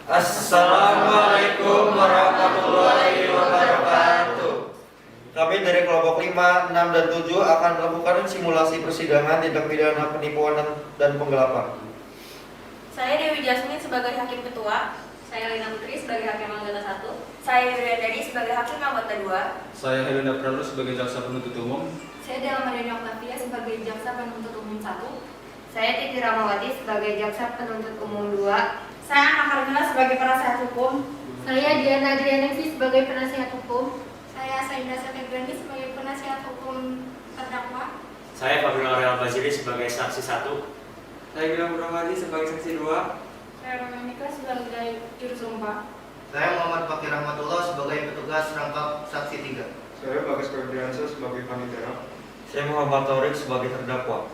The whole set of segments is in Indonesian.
Assalamualaikum warahmatullahi wabarakatuh. Kami dari kelompok 5, 6, dan 7 akan melakukan simulasi persidangan tindak pidana penipuan dan penggelapan. Saya Dewi Jasmine sebagai Hakim Ketua. Saya Lina Putri sebagai Hakim Anggota 1. Saya Yudhiyati sebagai Hakim Anggota 2. Saya Helena Pradu sebagai Jaksa Penuntut Umum. Saya Dela Mariani Oktavia sebagai Jaksa Penuntut Umum 1. Saya Titi Ramawati sebagai Jaksa Penuntut Umum 2. Saya Anna Karmila sebagai Penasehat Hukum. Saya Diana Adrianesi sebagai Penasehat Hukum. Saya Saida Sategrani sebagai Penasehat Hukum terdakwa. Saya Fabiola Aurel Basiri sebagai saksi 1. Saya Gilang Burhamadi sebagai saksi 2. Saya Romanika sebagai juru sumpah. Saya Muhammad Fakir Rahmatullah sebagai petugas rangkap saksi 3. Saya Bagas Ferdiansyah sebagai panitera. Saya Muhammad Taurik sebagai terdakwa.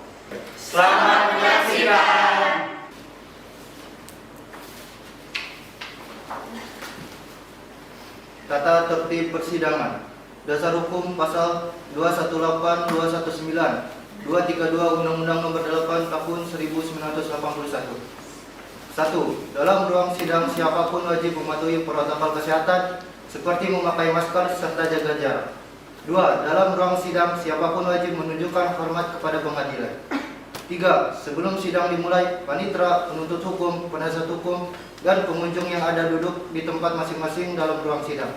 Selamat menyaksikan. Tata tertib persidangan. Dasar hukum pasal 218, 219, 232 Undang-Undang Nomor 8 Tahun 1981. 1. Dalam ruang sidang siapapun wajib mematuhi protokol kesehatan seperti memakai masker serta jaga jarak. 2. Dalam ruang sidang siapapun wajib menunjukkan hormat kepada pengadilan. 3. Sebelum sidang dimulai, panitera, penuntut hukum, penasihat hukum, dan pengunjung yang ada duduk di tempat masing-masing dalam ruang sidang.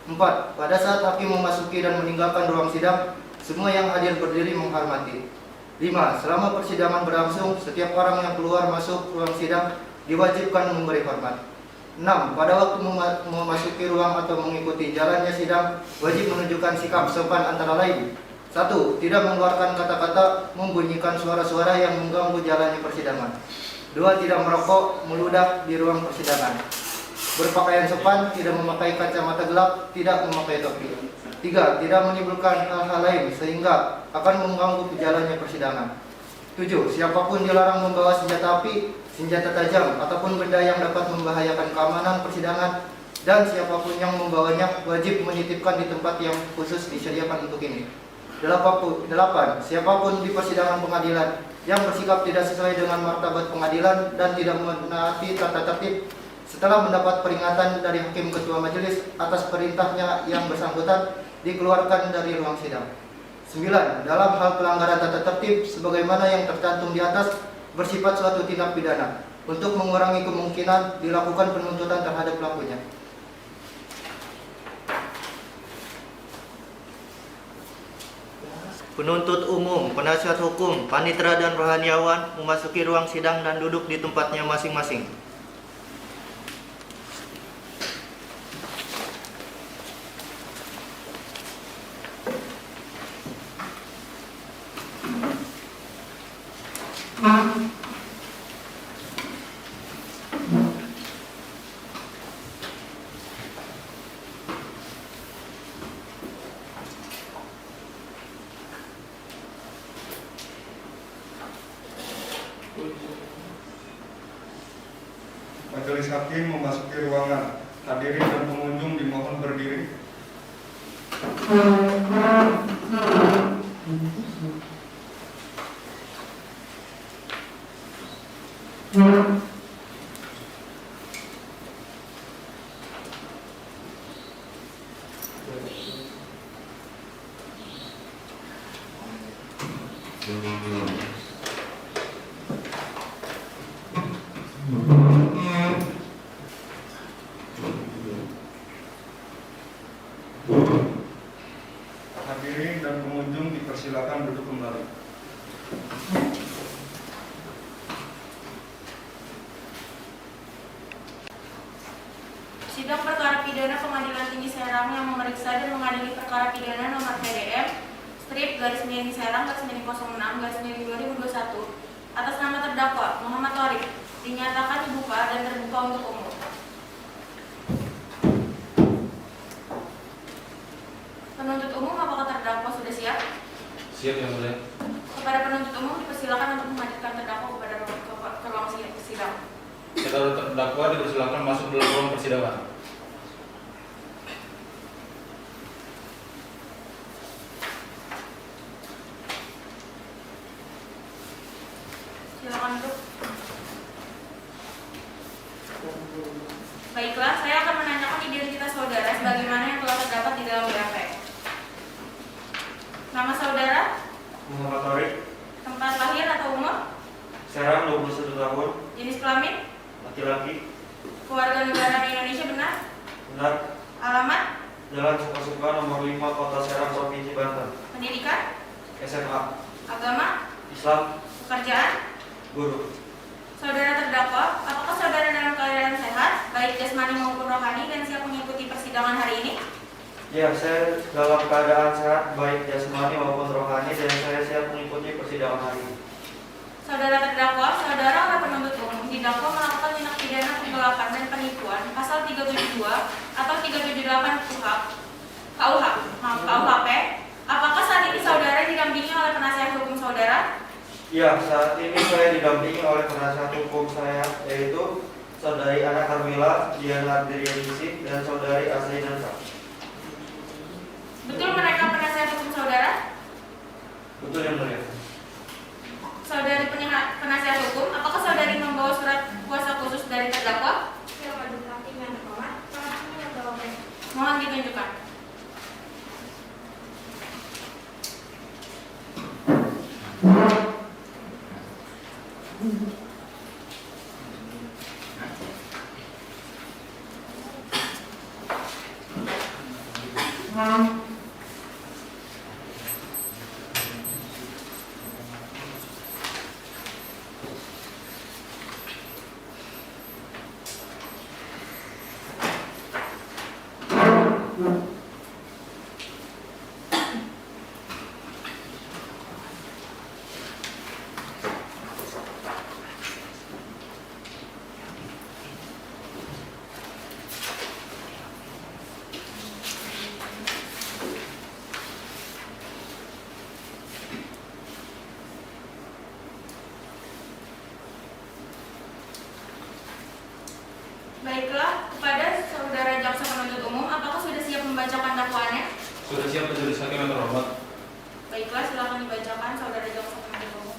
4. Pada saat hakim memasuki dan meninggalkan ruang sidang, semua yang hadir berdiri menghormati. 5. Selama persidangan berlangsung, setiap orang yang keluar masuk ruang sidang diwajibkan memberi hormat. 6. Pada waktu memasuki ruang atau mengikuti jalannya sidang, wajib menunjukkan sikap sopan antara lain. 1. Tidak mengeluarkan kata-kata, membunyikan suara-suara yang mengganggu jalannya persidangan. 2. Tidak merokok, meludah di ruang persidangan. Berpakaian sopan, tidak memakai kacamata gelap, tidak memakai topi. 3. Tidak menimbulkan hal-hal lain sehingga akan mengganggu jalannya persidangan. 7. Siapapun dilarang membawa senjata api, senjata tajam, ataupun benda yang dapat membahayakan keamanan persidangan, dan siapapun yang membawanya wajib menitipkan di tempat yang khusus disediakan untuk ini. 8. Siapapun di persidangan pengadilan yang bersikap tidak sesuai dengan martabat pengadilan dan tidak menaati tata tertib setelah mendapat peringatan dari hakim ketua majelis atas perintahnya yang bersangkutan dikeluarkan dari ruang sidang. 9. Dalam hal pelanggaran tata tertib sebagaimana yang tercantum di atas bersifat suatu tindak pidana untuk mengurangi kemungkinan dilakukan penuntutan terhadap pelakunya. Penuntut umum, penasihat hukum, panitera dan rohaniawan memasuki ruang sidang dan duduk di tempatnya masing-masing. Majelis hakim memasuki ruangan. Hadirin dan pengunjung dimohon berdiri. Hadirin dan pengunjung dipersilakan duduk kembali. Sidang perkara pidana Pengadilan Tinggi Serang yang memeriksa dan mengadili perkara pidana nomor PDM /06/06/2021 atas nama terdakwa Muhammad Taurik dinyatakan dibuka dan terbuka untuk umum. Penuntut umum, apakah terdakwa sudah siap? Siap, Yang Mulia. Kepada penuntut umum dipersilakan untuk menghadirkan terdakwa kepada ruang sidang. Setelah terdakwa dipersilakan masuk dalam ruang persidangan. Silakan duduk. Baiklah, saya akan menanyakan identitas saudara sebagaimana yang telah terdapat di dalam BAP. Nama saudara, Muhammad Torik, tempat lahir atau umur, Serang 21 tahun, jenis kelamin, laki-laki, keluarga negara Indonesia benar, benar, alamat, Jalan Suka-Suka nomor 5 Kota Serang Provinsi Banten, pendidikan, SMA, agama, Islam, pekerjaan. guru. Saudara terdakwa, apakah saudara dalam keadaan sehat, baik jasmani maupun rohani, dan siap mengikuti persidangan hari ini? Ya, saya dalam keadaan sehat baik jasmani maupun rohani dan saya siap mengikuti persidangan hari ini. Saudara terdakwa, saudara oleh penuntut umum didakwa melakukan tindak pidana penggelapan dan penipuan pasal 372 atau 378 KUHP. Apakah saat ini saudara didampingi oleh penasihat hukum saudara? Ya, saat ini saya didampingi oleh penasihat hukum saya, yaitu Saudari Ana Carmila Diana Adrianisi dan Saudari Asri Nansa. Betul mereka penasihat hukum saudara? Betul yang mulia. Saudari penasihat hukum, apakah saudari membawa surat kuasa khusus dari terdakwa? Yang majelis hakim yang terhormat, kami membawakan. Mohon ditunjukkan. Baiklah, kepada saudara jaksa penuntut umum, apakah sudah siap membacakan dakwaannya? Sudah siap majelis hakim yang terhormat. Baiklah, silakan dibacakan saudara jaksa penuntut umum.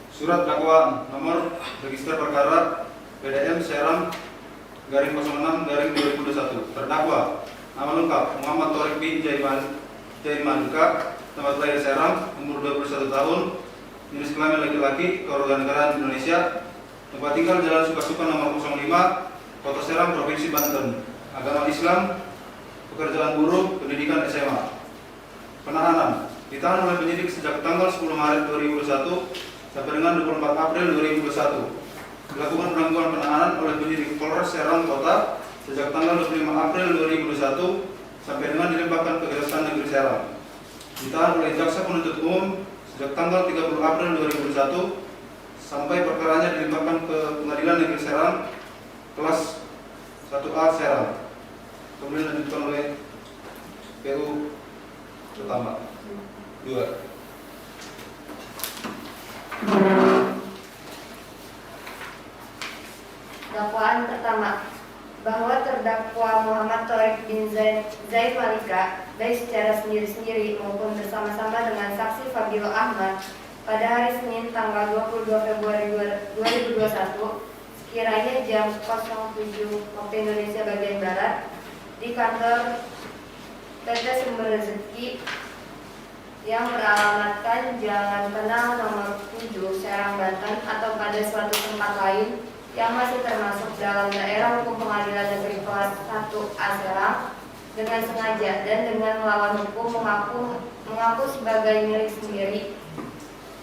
Surat dakwaan nomor register perkara PDM Serang garing 06 garing 2021. Terdakwa nama lengkap Muhammad Torik bin Jaimanuka, tempat lahir Serang, umur 21 tahun, jenis kelamin laki-laki, kewarganegaraan Indonesia, tempat tinggal Jalan Suka-Suka nomor 05 Kota Serang Provinsi Banten, agama Islam, pekerjaan buruh, pendidikan SMA. Penahanan ditahan oleh penyidik sejak tanggal 10 Maret 2021 sampai dengan 24 April 2021. Dilakukan penangguhan penahanan oleh penyidik Polres Serang Kota sejak tanggal 25 April 2021 sampai dengan dilimpahkan ke Kejaksaan Negeri Serang. Ditahan oleh jaksa penuntut umum sejak tanggal 30 April 2021 sampai perkaranya dilimpahkan ke Pengadilan Negeri Serang kelas 1A Serang. Kemudian dilanjutkan oleh PU pertama 2. Dakwaan pertama, bahwa terdakwa Muhammad Torik bin Zaid Malika baik secara sendiri-sendiri maupun bersama-sama dengan saksi Fabilo Ahmad pada hari Senin tanggal 22 Februari 2021 sekiranya jam 07 waktu Indonesia bagian Barat di kantor PT Sumber Rezeki yang beralamatkan Jalan Kenal nomor 7 Serang Banten atau pada suatu tempat lain yang masih termasuk dalam daerah hukum pengadilan negeri kelas 1A Serang dengan sengaja dan dengan melawan hukum mengaku sebagai milik sendiri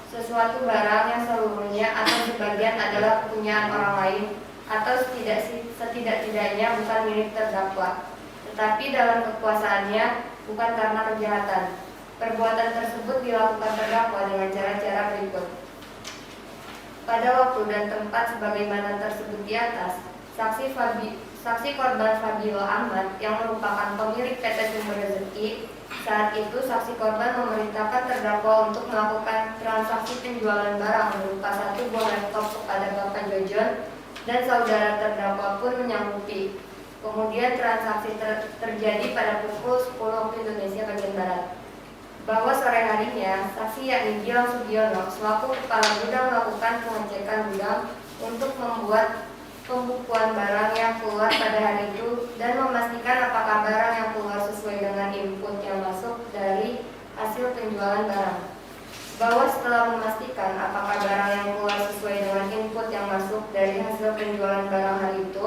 sesuatu barang yang seluruhnya atau sebagian adalah kepunyaan orang lain atau setidak-tidaknya bukan milik terdakwa, tetapi dalam kekuasaannya bukan karena kejahatan. Perbuatan tersebut dilakukan terdakwa dengan cara-cara berikut. Pada waktu dan tempat sebagaimana tersebut di atas, saksi korban Fabilo Ahmad yang merupakan pemilik PT Sumber Rezeki, saat itu saksi korban memerintahkan terdakwa untuk melakukan transaksi penjualan barang berupa 1 buah laptop kepada Bapak Jojon dan saudara terdakwa pun menyanggupi. Kemudian transaksi terjadi pada pukul 10 waktu Indonesia bagian Barat. Bahwa sore harinya, saksi yakni Gilang Sugiono selaku kepala gudang melakukan pengecekan gudang untuk membuat pembukuan barang yang keluar pada hari itu dan memastikan apakah barang yang keluar sesuai dengan input yang masuk dari hasil penjualan barang. Bahwa setelah memastikan apakah barang yang keluar sesuai dengan input yang masuk dari hasil penjualan barang hari itu,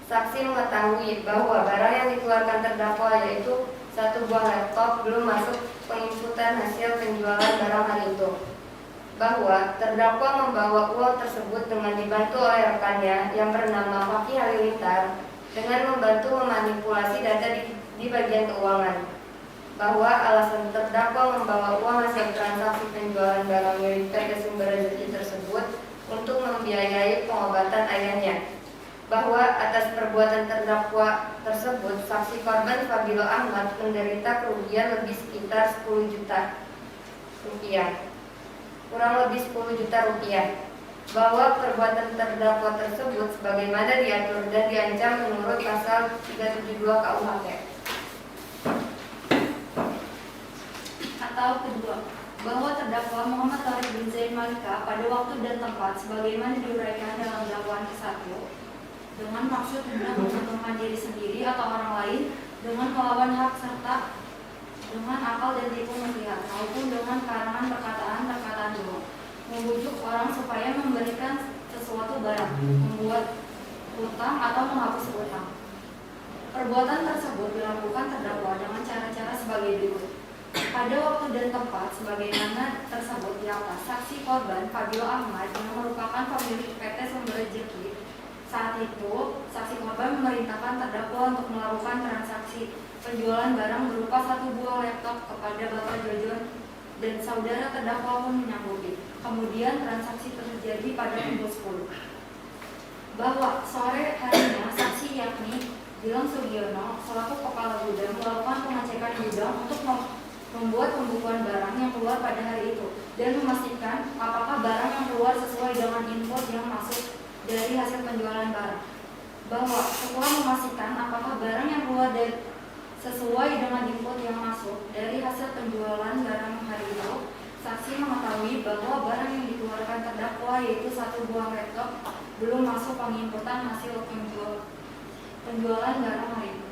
saksi mengetahui bahwa barang yang dikeluarkan terdakwa yaitu 1 buah laptop belum masuk penginputan hasil penjualan barang hari itu. Bahwa terdakwa membawa uang tersebut dengan dibantu oleh rekannya yang bernama Fakih Halilintar dengan membantu memanipulasi data di bagian keuangan. Bahwa alasan terdakwa membawa uang hasil transaksi penjualan barang milik PT Sumber Rezeki tersebut untuk membiayai pengobatan ayahnya. Bahwa atas perbuatan terdakwa tersebut, saksi korban Fabilo Ahmad menderita kerugian lebih sekitar 10 juta rupiah. Kurang lebih 10 juta rupiah. Bahwa perbuatan terdakwa tersebut sebagaimana diatur dan diancam menurut pasal 372 KUHP. Atau kedua, bahwa terdakwa Muhammad Tariq bin Zaid Malika pada waktu dan tempat sebagaimana diuraikan dalam dakwaan ke-1 dengan maksud hendak menguntungkan diri sendiri atau orang lain dengan melawan hak serta dengan akal dan tipu muslihat maupun dengan karangan perkataan bohong, membujuk orang supaya memberikan sesuatu barang, membuat utang atau menghapus utang. Perbuatan tersebut dilakukan terdakwa dengan cara-cara sebagai berikut. Pada waktu dan tempat sebagaimana tersebut di atas, saksi korban Fabilo Ahmad yang merupakan pemilik PT Sumber Rezeki. Saat itu, saksi korban memerintahkan terdakwa untuk melakukan transaksi penjualan barang berupa 1 buah laptop kepada Bapak Jojon dan saudara terdakwa pun menyanggupi. Kemudian transaksi terjadi pada pukul 10. Bahwa sore harinya saksi yakni Gilang Sugiono selaku kepala gudang melakukan pengecekan gudang untuk membuat pembukuan barang yang keluar pada hari itu dan memastikan apakah barang yang keluar sesuai dengan input yang masuk dari hasil penjualan barang. Bahwa setelah memastikan apakah barang yang keluar sesuai dengan input yang masuk dari hasil penjualan barang hari itu, saksi mengetahui bahwa barang yang dikeluarkan terdakwa yaitu 1 buah laptop belum masuk penginputan hasil penjualan barang hari itu.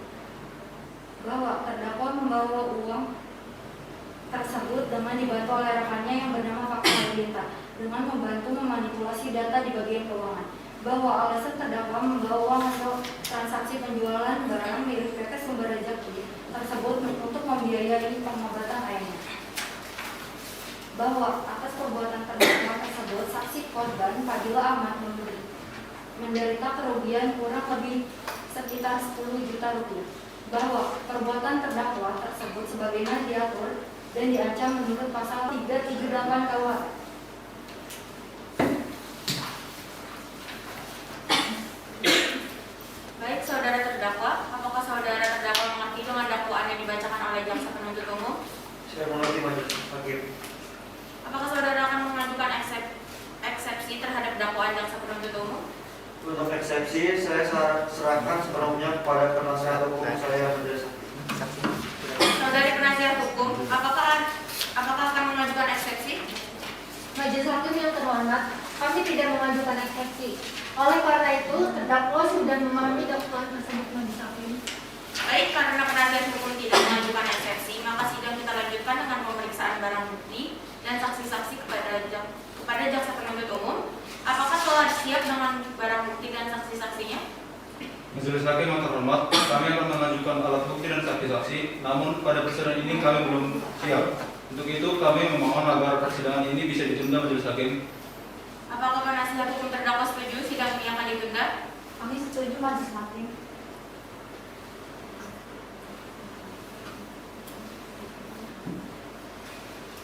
Bahwa terdakwa membawa uang tersebut dengan dibantu oleh rekannya yang bernama Fakih Halilintar dengan membantu memanipulasi data di bagian keuangan. Bahwa alasan terdakwa membawa uang hasil transaksi penjualan barang milik PT Sumber Rezeki tersebut untuk membiayai pengobatan ayahnya. Bahwa atas perbuatan terdakwa tersebut, saksi korban Fabilo Ahmad menderita kerugian kurang lebih sekitar 10 juta rupiah. Bahwa perbuatan terdakwa tersebut sebagaimana diatur dan diancam menurut pasal 378 KUHP. Baik, saudara terdakwa, apakah saudara terdakwa mengerti dengan dakwaan yang dibacakan oleh jaksa penuntut umum? Saya mengerti majelis hakim. Apakah saudara akan mengajukan eksepsi terhadap dakwaan jaksa penuntut umum? Untuk eksepsi, saya serahkan sepenuhnya kepada penasihat hukum saya majelis hakim. Saudari penasihat hukum, apakah akan mengajukan eksepsi? Majelis hakim yang terhormat, kami tidak mengajukan eksepsi. Oleh karena itu, terdakwa sudah memahami dakwaan tersebut. Majelis hakim. Baik, karena penasihat hukum tidak mengajukan eksepsi, maka sidang kita lanjutkan dengan pemeriksaan barang bukti dan saksi-saksi kepada jaksa penuntut umum. Apakah telah siap dengan barang bukti dan saksi-saksinya? Majelis hakim yang terhormat, kami akan mengajukan alat bukti dan saksi-saksi, namun pada persidangan ini kami belum siap. Untuk itu kami memohon agar persidangan ini bisa ditunda majelis hakim. Apakah penasihat hukum terdakwa setuju sidang ini akan ditunda? Kami setuju majelis hakim.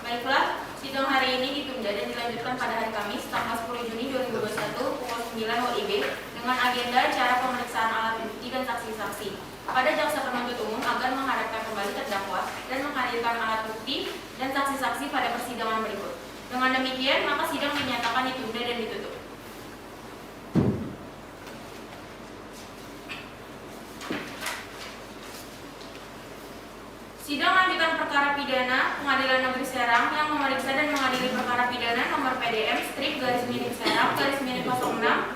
Baiklah, sidang hari ini ditunda dan dilanjutkan pada hari Kamis tanggal 10 Juni 2021 pukul 9 WIB dengan agenda acara pemeriksaan alat bukti dan saksi-saksi kepada jaksa penuntut umum agar menghadapkan kembali terdakwa dan menghadirkan alat bukti dan saksi-saksi pada persidangan berikut. Dengan demikian, maka sidang dinyatakan ditunda dan ditutup. Sidang lanjutan perkara pidana Pengadilan Negeri Serang yang memeriksa dan mengadili perkara pidana nomor PDM /Serang /06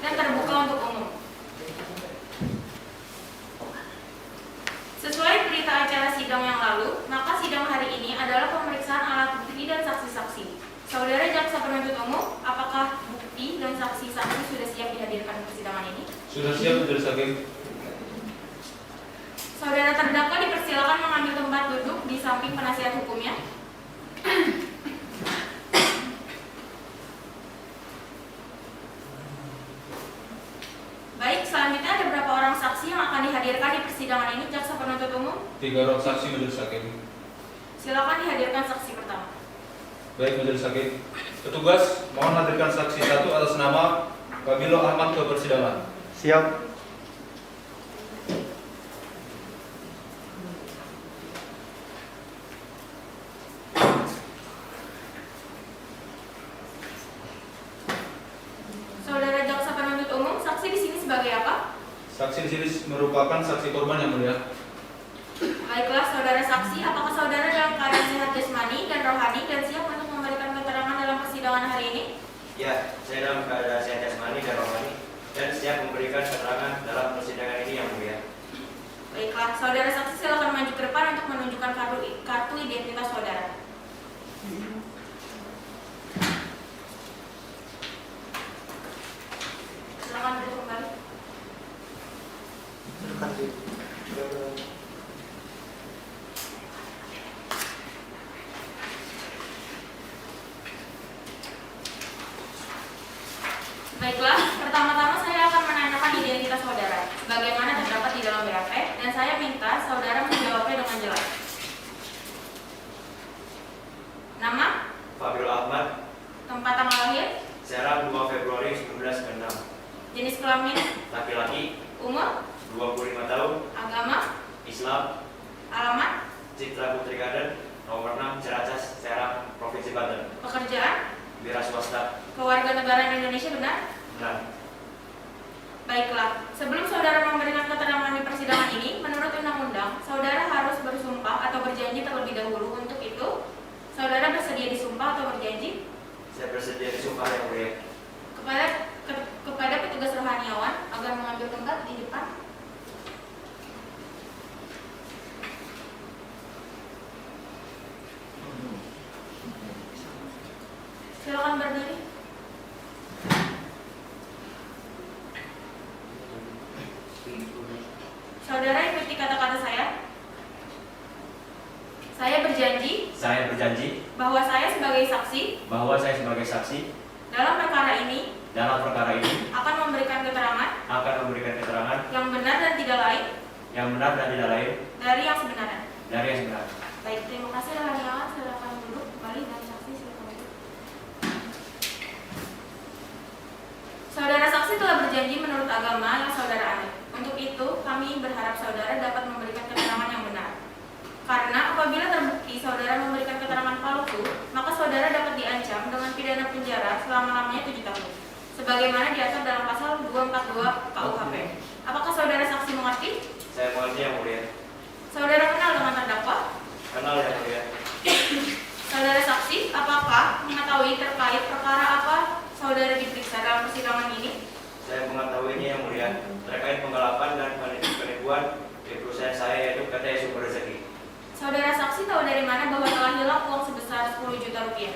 dan terbuka untuk umum. Sesuai berita acara sidang yang lalu, maka sidang hari ini adalah pemeriksaan alat bukti dan saksi-saksi. Saudara Jaksa Penuntut Umum, apakah bukti dan saksi-saksi sudah siap dihadirkan di persidangan ini? Sudah siap, Majelis Hakim. Saudara terdakwa dipersilakan mengambil tempat duduk di samping penasihat hukumnya. Baik, selanjutnya ada berapa orang saksi yang akan dihadirkan di persidangan ini, Jaksa Penuntut Umum? 3 orang saksi, Majelis Hakim. Silakan dihadirkan saksi pertama. Baik, Majelis Hakim. Petugas, mohon hadirkan saksi 1 atas nama Fabilo Ahmad ke persidangan. Siap. Saudara Jaksa Penuntut Umum, saksi di sini sebagai apa? Saksi di sini merupakan saksi korban yang mulia. Baiklah, saudara saksi, apakah saudara dalam keadaan sehat jasmani dan rohani dan siap untuk memberikan keterangan dalam persidangan hari ini? Ya, saya dalam keadaan sehat jasmani dan rohani dan siap memberikan keterangan dalam persidangan ini yang mulia. Baiklah, saudara saksi silakan maju ke depan untuk menunjukkan kartu identitas saudara. Silakan duduk kembali. Baiklah, pertama-tama saya akan menanyakan identitas saudara, sebagaimana terdapat di dalam BAP, dan saya minta saudara menjawabnya dengan jelas. Nama, Fabilo Ahmad, tempat tanggal lahir, Serang 2 Februari 1996, jenis kelamin, laki-laki, umur, 25 tahun, agama, Islam, alamat, Citra Putri Garden, nomor 6, Ciracas, Serang, Provinsi Banten, pekerjaan, wira swasta. kewarganegaraan Indonesia benar? Benar. Baiklah, sebelum saudara memberikan keterangan di persidangan ini, menurut undang-undang, saudara harus bersumpah atau berjanji terlebih dahulu. Untuk itu, saudara bersedia disumpah atau berjanji? Saya bersedia disumpah yang mulia. Kepada petugas rohaniawan agar mengambil tempat di depan. Silakan berdiri. Saudara ikuti kata-kata saya. Saya berjanji Saya berjanji bahwa saya sebagai saksi bahwa saya sebagai saksi dalam perkara ini dalam perkara ini akan memberikan keterangan yang benar dan tidak lain dari yang sebenarnya. Baik, terima kasih rohaniawan. Silakan duduk kembali dan saksi silakan duduk. Saudara saksi telah berjanji menurut agama yang saudara anut. Untuk itu, kami berharap saudara dapat memberikan keterangan yang benar. Karena apabila terbukti saudara memberikan keterangan palsu, maka saudara dapat diancam dengan pidana penjara selama-lamanya 7 tahun. Sebagaimana diatur dalam pasal 242 KUHP. Apakah saudara saksi mengerti? Saya mengerti yang mulia. Saudara kenal dengan terdakwa? Kenal yang mulia. Saudara saksi, apakah mengetahui terkait perkara apa saudara diperiksa dalam persidangan ini? Saya mengetahuinya yang mulia terkait penggelapan dan penipuan di perusahaan saya yaitu PT Sumber Rezeki. Saudara saksi tahu dari mana bahwa telah hilang uang sebesar 10 juta rupiah?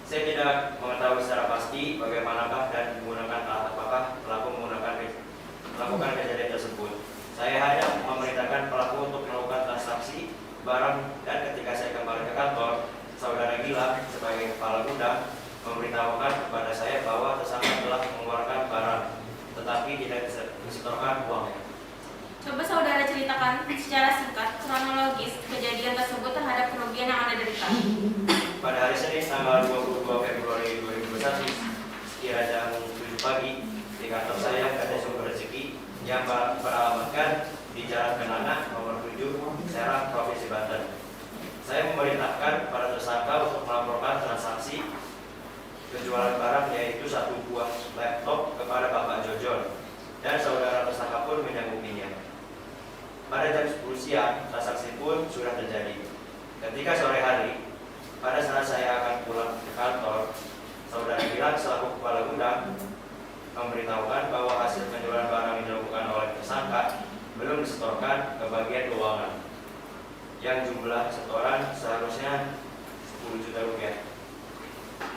Saya tidak mengetahui secara pasti bagaimanakah dan menggunakan alat apakah pelaku melakukan kejadian tersebut. Saya hanya memerintahkan pelaku untuk melakukan transaksi barang dan ketika saya kembali ke kantor, saudara Gilang sebagai kepala gudang memberitahukan kepada saya bahwa tersangka telah mengeluarkan barang, tetapi tidak disetorkan uangnya. Coba saudara ceritakan secara singkat kronologis kejadian tersebut terhadap kerugian yang Anda derita. Pada hari Senin tanggal 22 Februari 2021, sekira jam 7 pagi, di kantor saya PT Sumber Rezeki yang beralamatkan di Jalan Kenanga nomor 7, Serang, Provinsi Banten. Saya memerintahkan para tersangka untuk melaporkan transaksi penjualan barang yaitu 1 buah laptop kepada Bapak Jojon dan saudara tersangka pun menyanggupinya. Pada jam 10 siang, transaksi pun sudah terjadi. Ketika sore hari, pada saat saya akan pulang ke kantor, saudara Gilang selaku kepala gudang memberitahu diberitahukan bahwa hasil penjualan barang yang dilakukan oleh tersangka belum disetorkan ke bagian keuangan, yang jumlah setoran seharusnya 10 juta rupiah.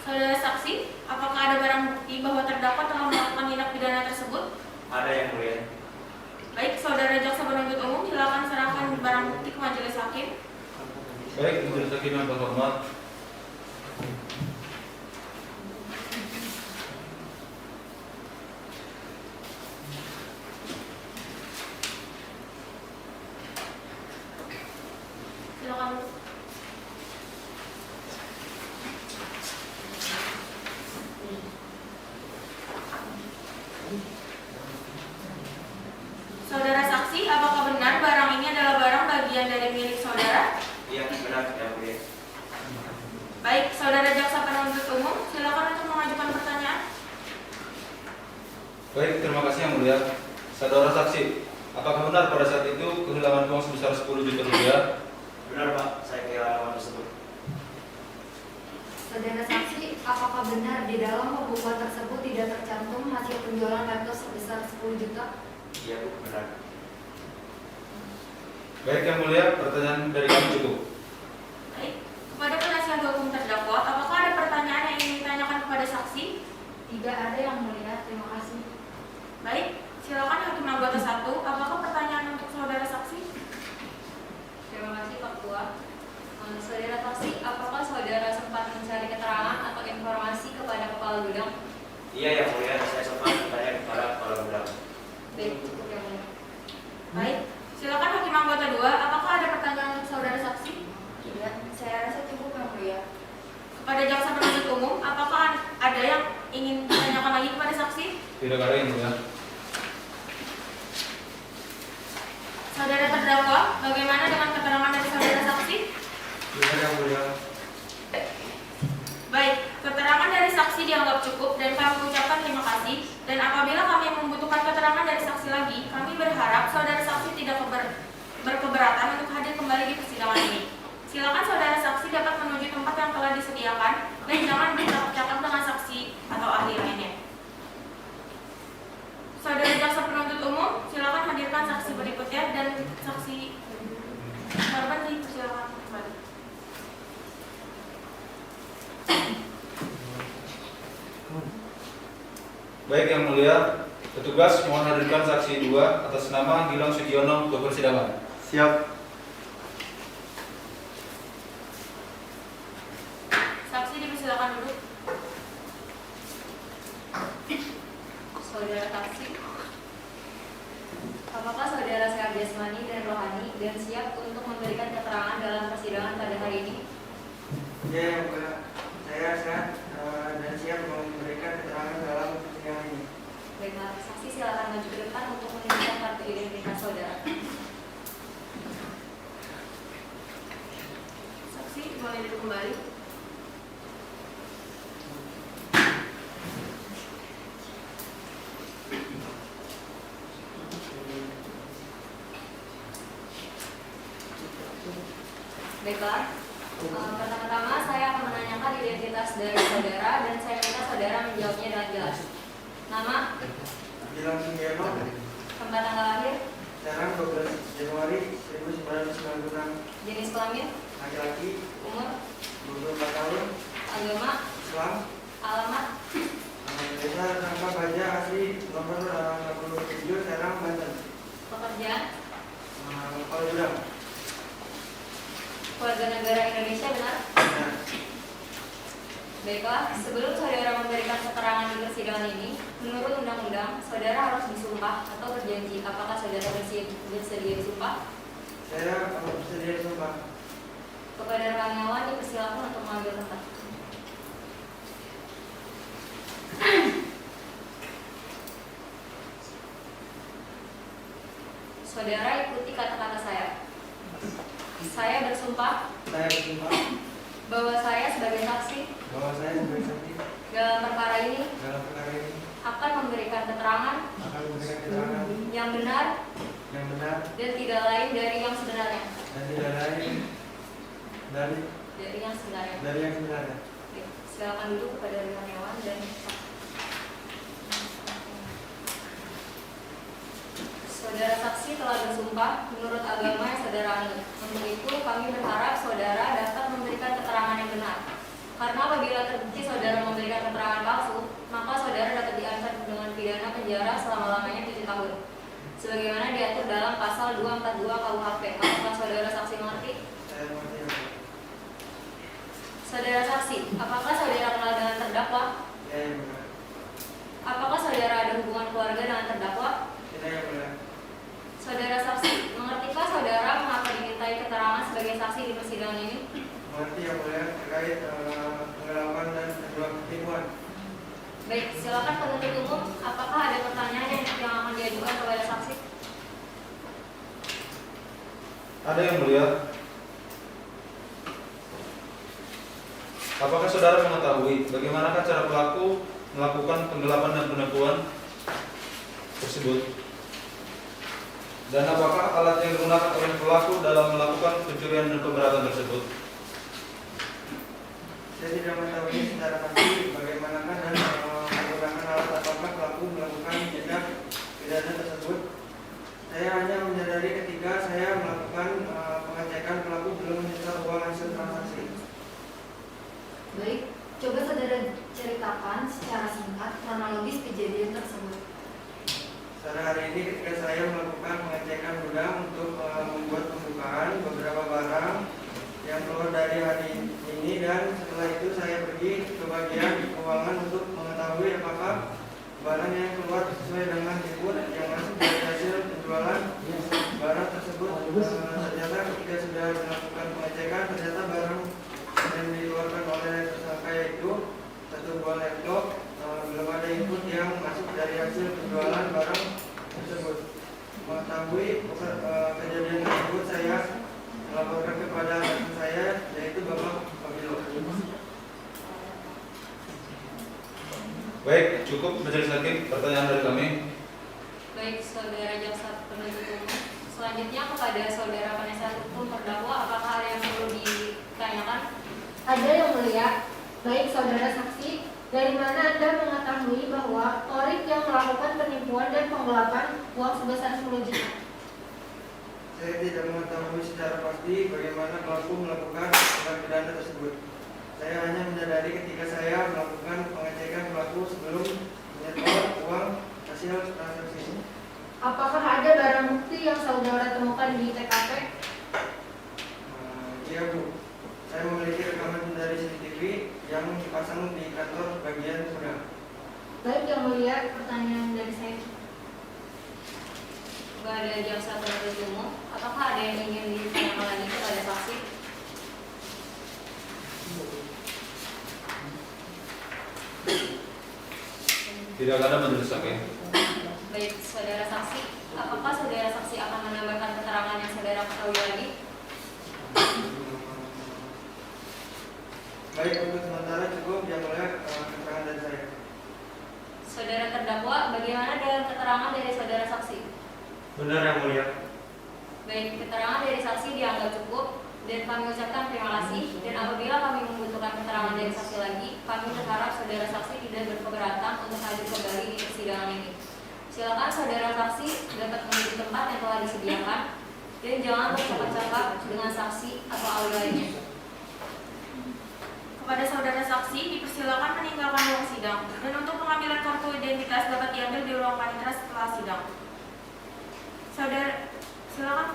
Saudara saksi, apakah ada barang bukti bahwa terdakwa telah melakukan tindak pidana tersebut? Ada, yang mulia. Baik, saudara jaksa penuntut umum, silakan serahkan barang bukti ke majelis hakim. Baik, majelis hakim yang terhormat. Silakan. Saudara saksi, apakah benar barang ini adalah barang bagian dari milik saudara? Iya, benar, yang mulia. Baik, saudara jaksa penuntut umum, silakan untuk mengajukan pertanyaan. Baik, terima kasih yang mulia. Saudara saksi, apakah benar pada saat itu kehilangan uang sebesar 10 juta rupiah? Benar, Pak, saya kehilangan uang tersebut. Saudara saksi, apakah benar di dalam pembukuan tersebut tidak tercantum hasil penjualan laptop sebesar 10 juta? Iya, Bu, benar. Baik yang mulia, pertanyaan dari kami cukup. Baik, kepada penasihat hukum terdakwa, apakah ada pertanyaan yang ingin ditanyakan kepada saksi? Tidak ada yang mulia, terima kasih. Baik, silakan hakim anggota 1. Apakah pertanyaan untuk saudara saksi? Terima kasih Pak Ketua. Saudara saksi, apakah saudara sempat mencari keterangan atau informasi kepada kepala gudang? Iya, yang mulia, saya sempat bertanya kepada kepala gudang. Baik, cukup yang mulia. Baik, silakan hakim anggota 2. Apakah ada pertanyaan untuk saudara saksi? Tidak, saya rasa cukup yang mulia. Kepada jaksa penuntut umum, apakah ada yang ingin ditanyakan lagi kepada saksi? Tidak ada yang mulia. Saudara terdakwa, bagaimana dengan keterangan dari saudara saksi? Benar, yang mulia. Baik, keterangan dari saksi dianggap cukup dan kami ucapkan terima kasih. Dan apabila kami membutuhkan keterangan dari saksi lagi, kami berharap saudara saksi tidak berkeberatan untuk hadir kembali di persidangan ini. Silakan saudara saksi dapat menuju tempat yang telah disediakan dan jangan bercakap-cakap dengan saksi atau ahli lainnya. Saudara jaksa penuntut umum, silakan hadirkan saksi berikutnya dan saksi korban dipersilakan kembali. Baik yang mulia, petugas mohon hadirkan saksi 2 atas nama Gilang Sugiono ke persidangan. Siap. Saksi dipersilakan duduk. Saudara saksi, apakah saudara sehat jasmani dan rohani dan siap untuk memberikan keterangan dalam persidangan pada hari ini? Iya, yang mulia. Saya sehat dan siap memberikan keterangan dalam persidangan ini. Baiklah, saksi silakan maju ke depan untuk menunjukkan kartu identitas saudara. Saksi boleh duduk kembali. Baiklah, pertama-tama saya akan menanyakan identitas dari saudara dan saya minta saudara menjawabnya dengan jelas. Nama, Gilang Sugiono, tempat tanggal lahir, Serang 12 Januari 1996, jenis kelamin, laki-laki, umur, 24 tahun, agama, Islam, alamat, desa Rangka Baja asli nomor 67 Serang, Banten, pekerjaan, Kepala Gudang. keluarga negara Indonesia, benar? Nah, Baiklah, sebelum saudara memberikan keterangan di persidangan ini, menurut undang-undang, saudara harus disumpah atau berjanji. Apakah saudara bersedia disumpah? saya bersedia sumpah. Kepada rekan dipersilakan untuk mengambil tempat. Saudara ikuti kata-kata saya. Saya bersumpah Saya bersumpah bahwa saya sebagai saksi bahwa saya sebagai saksi dalam perkara ini dalam perkara ini akan memberikan keterangan akan memberikan keterangan yang benar yang benar dan tidak lain dari yang sebenarnya. dan tidak lain dari Yang sebenarnya. yang sebenarnya. Oke, silakan duduk kepada rekan Hewan dan Saudara saksi telah bersumpah menurut agama yang saudara anut. Untuk itu, kami berharap saudara dapat memberikan keterangan yang benar. Karena apabila terbukti saudara memberikan keterangan palsu, maka saudara dapat diancam dengan pidana penjara selama-lamanya 7 tahun. Sebagaimana diatur dalam pasal 242 KUHP. Apakah saudara saksi mengerti? Saya mengerti yang mulia. Saudara saksi, apakah saudara kenal dengan terdakwa? Ya yang mulia. Apakah saudara ada hubungan keluarga dengan terdakwa? Tidak yang mulia. Saudara saksi, mengertikah saudara mengapa dimintai keterangan sebagai saksi di persidangan ini? Mengerti yang mulia terkait penggelapan dan kedua penipuan. Baik, silakan penuntut umum. Apakah ada pertanyaan yang akan diajukan kepada saksi? Ada yang mulia. Apakah saudara mengetahui bagaimanakah cara pelaku melakukan penggelapan dan penipuan tersebut? Dan apakah alat yang digunakan oleh pelaku dalam melakukan pencurian dan pemberatan tersebut? Saya tidak mengetahui secara pasti bagaimanakah dan menggunakan alat apakah pelaku melakukan tindak pidana tersebut. Saya hanya menyadari ketika saya melakukan pengecekan pelaku belum menyetor uang hasil transaksi. Baik, coba saudara ceritakan secara singkat kronologis kejadian tersebut. Pada hari ini ketika saya melakukan pengecekan gudang untuk membuat pembukaan beberapa barang yang keluar dari hari ini, dan setelah itu saya pergi ke bagian keuangan untuk mengetahui apakah barang yang keluar sesuai dengan input yang masuk dari hasil penjualan barang tersebut. Ternyata ketika sudah melakukan pengecekan, ternyata barang yang dikeluarkan oleh tersangka yaitu 1 buah laptop. Belum ada input yang masuk dari hasil penjualan barang tersebut. Mengetahui kejadian tersebut, saya melaporkan kepada rekan saya yaitu Bapak Pabilo. Baik, cukup majelis hakim pertanyaan dari kami. Baik, saudara jaksa penuntut umum. Selanjutnya kepada saudara penasihat hukum terdakwa, apakah ada yang perlu ditanyakan? Ada yang mulia. Baik saudara saksi, dari mana Anda mengetahui bahwa Torik yang melakukan penipuan dan penggelapan uang sebesar 10 juta? Saya tidak mengetahui secara pasti bagaimana pelaku melakukan tindak pidana tersebut. Saya hanya menyadari ketika saya melakukan pengecekan pelaku sebelum menyetor uang hasil transaksi. Apakah ada barang bukti yang saudara temukan di TKP? Iya Bu, saya memiliki rekaman dari CCTV yang dipasang di kantor bagian gudang. Baik yang mulia, pertanyaan dari saya. Kepada jaksa penuntut umum, apakah ada yang ingin ditanyakan lagi kepada saksi? Tidak ada majelis hakim. Baik, saudara saksi, apakah saudara saksi akan menambahkan keterangan yang saudara ketahui lagi? Baik, untuk sementara cukup yang mulia keterangan dari saya. Saudara terdakwa, bagaimana dengan keterangan dari saudara saksi? Benar yang mulia. Baik, keterangan dari saksi dianggap cukup dan kami ucapkan terima kasih. Dan apabila kami membutuhkan keterangan dari saksi lagi, kami berharap saudara saksi tidak berkeberatan untuk hadir kembali di persidangan ini. Silakan saudara saksi dapat menunggu tempat yang telah disediakan dan jangan bercakap-cakap dengan saksi atau ahli lainnya. Kepada saudara saksi, dipersilakan meninggalkan ruang sidang dan untuk pengambilan kartu identitas dapat diambil di ruang panitera setelah sidang. Saudara, silakan.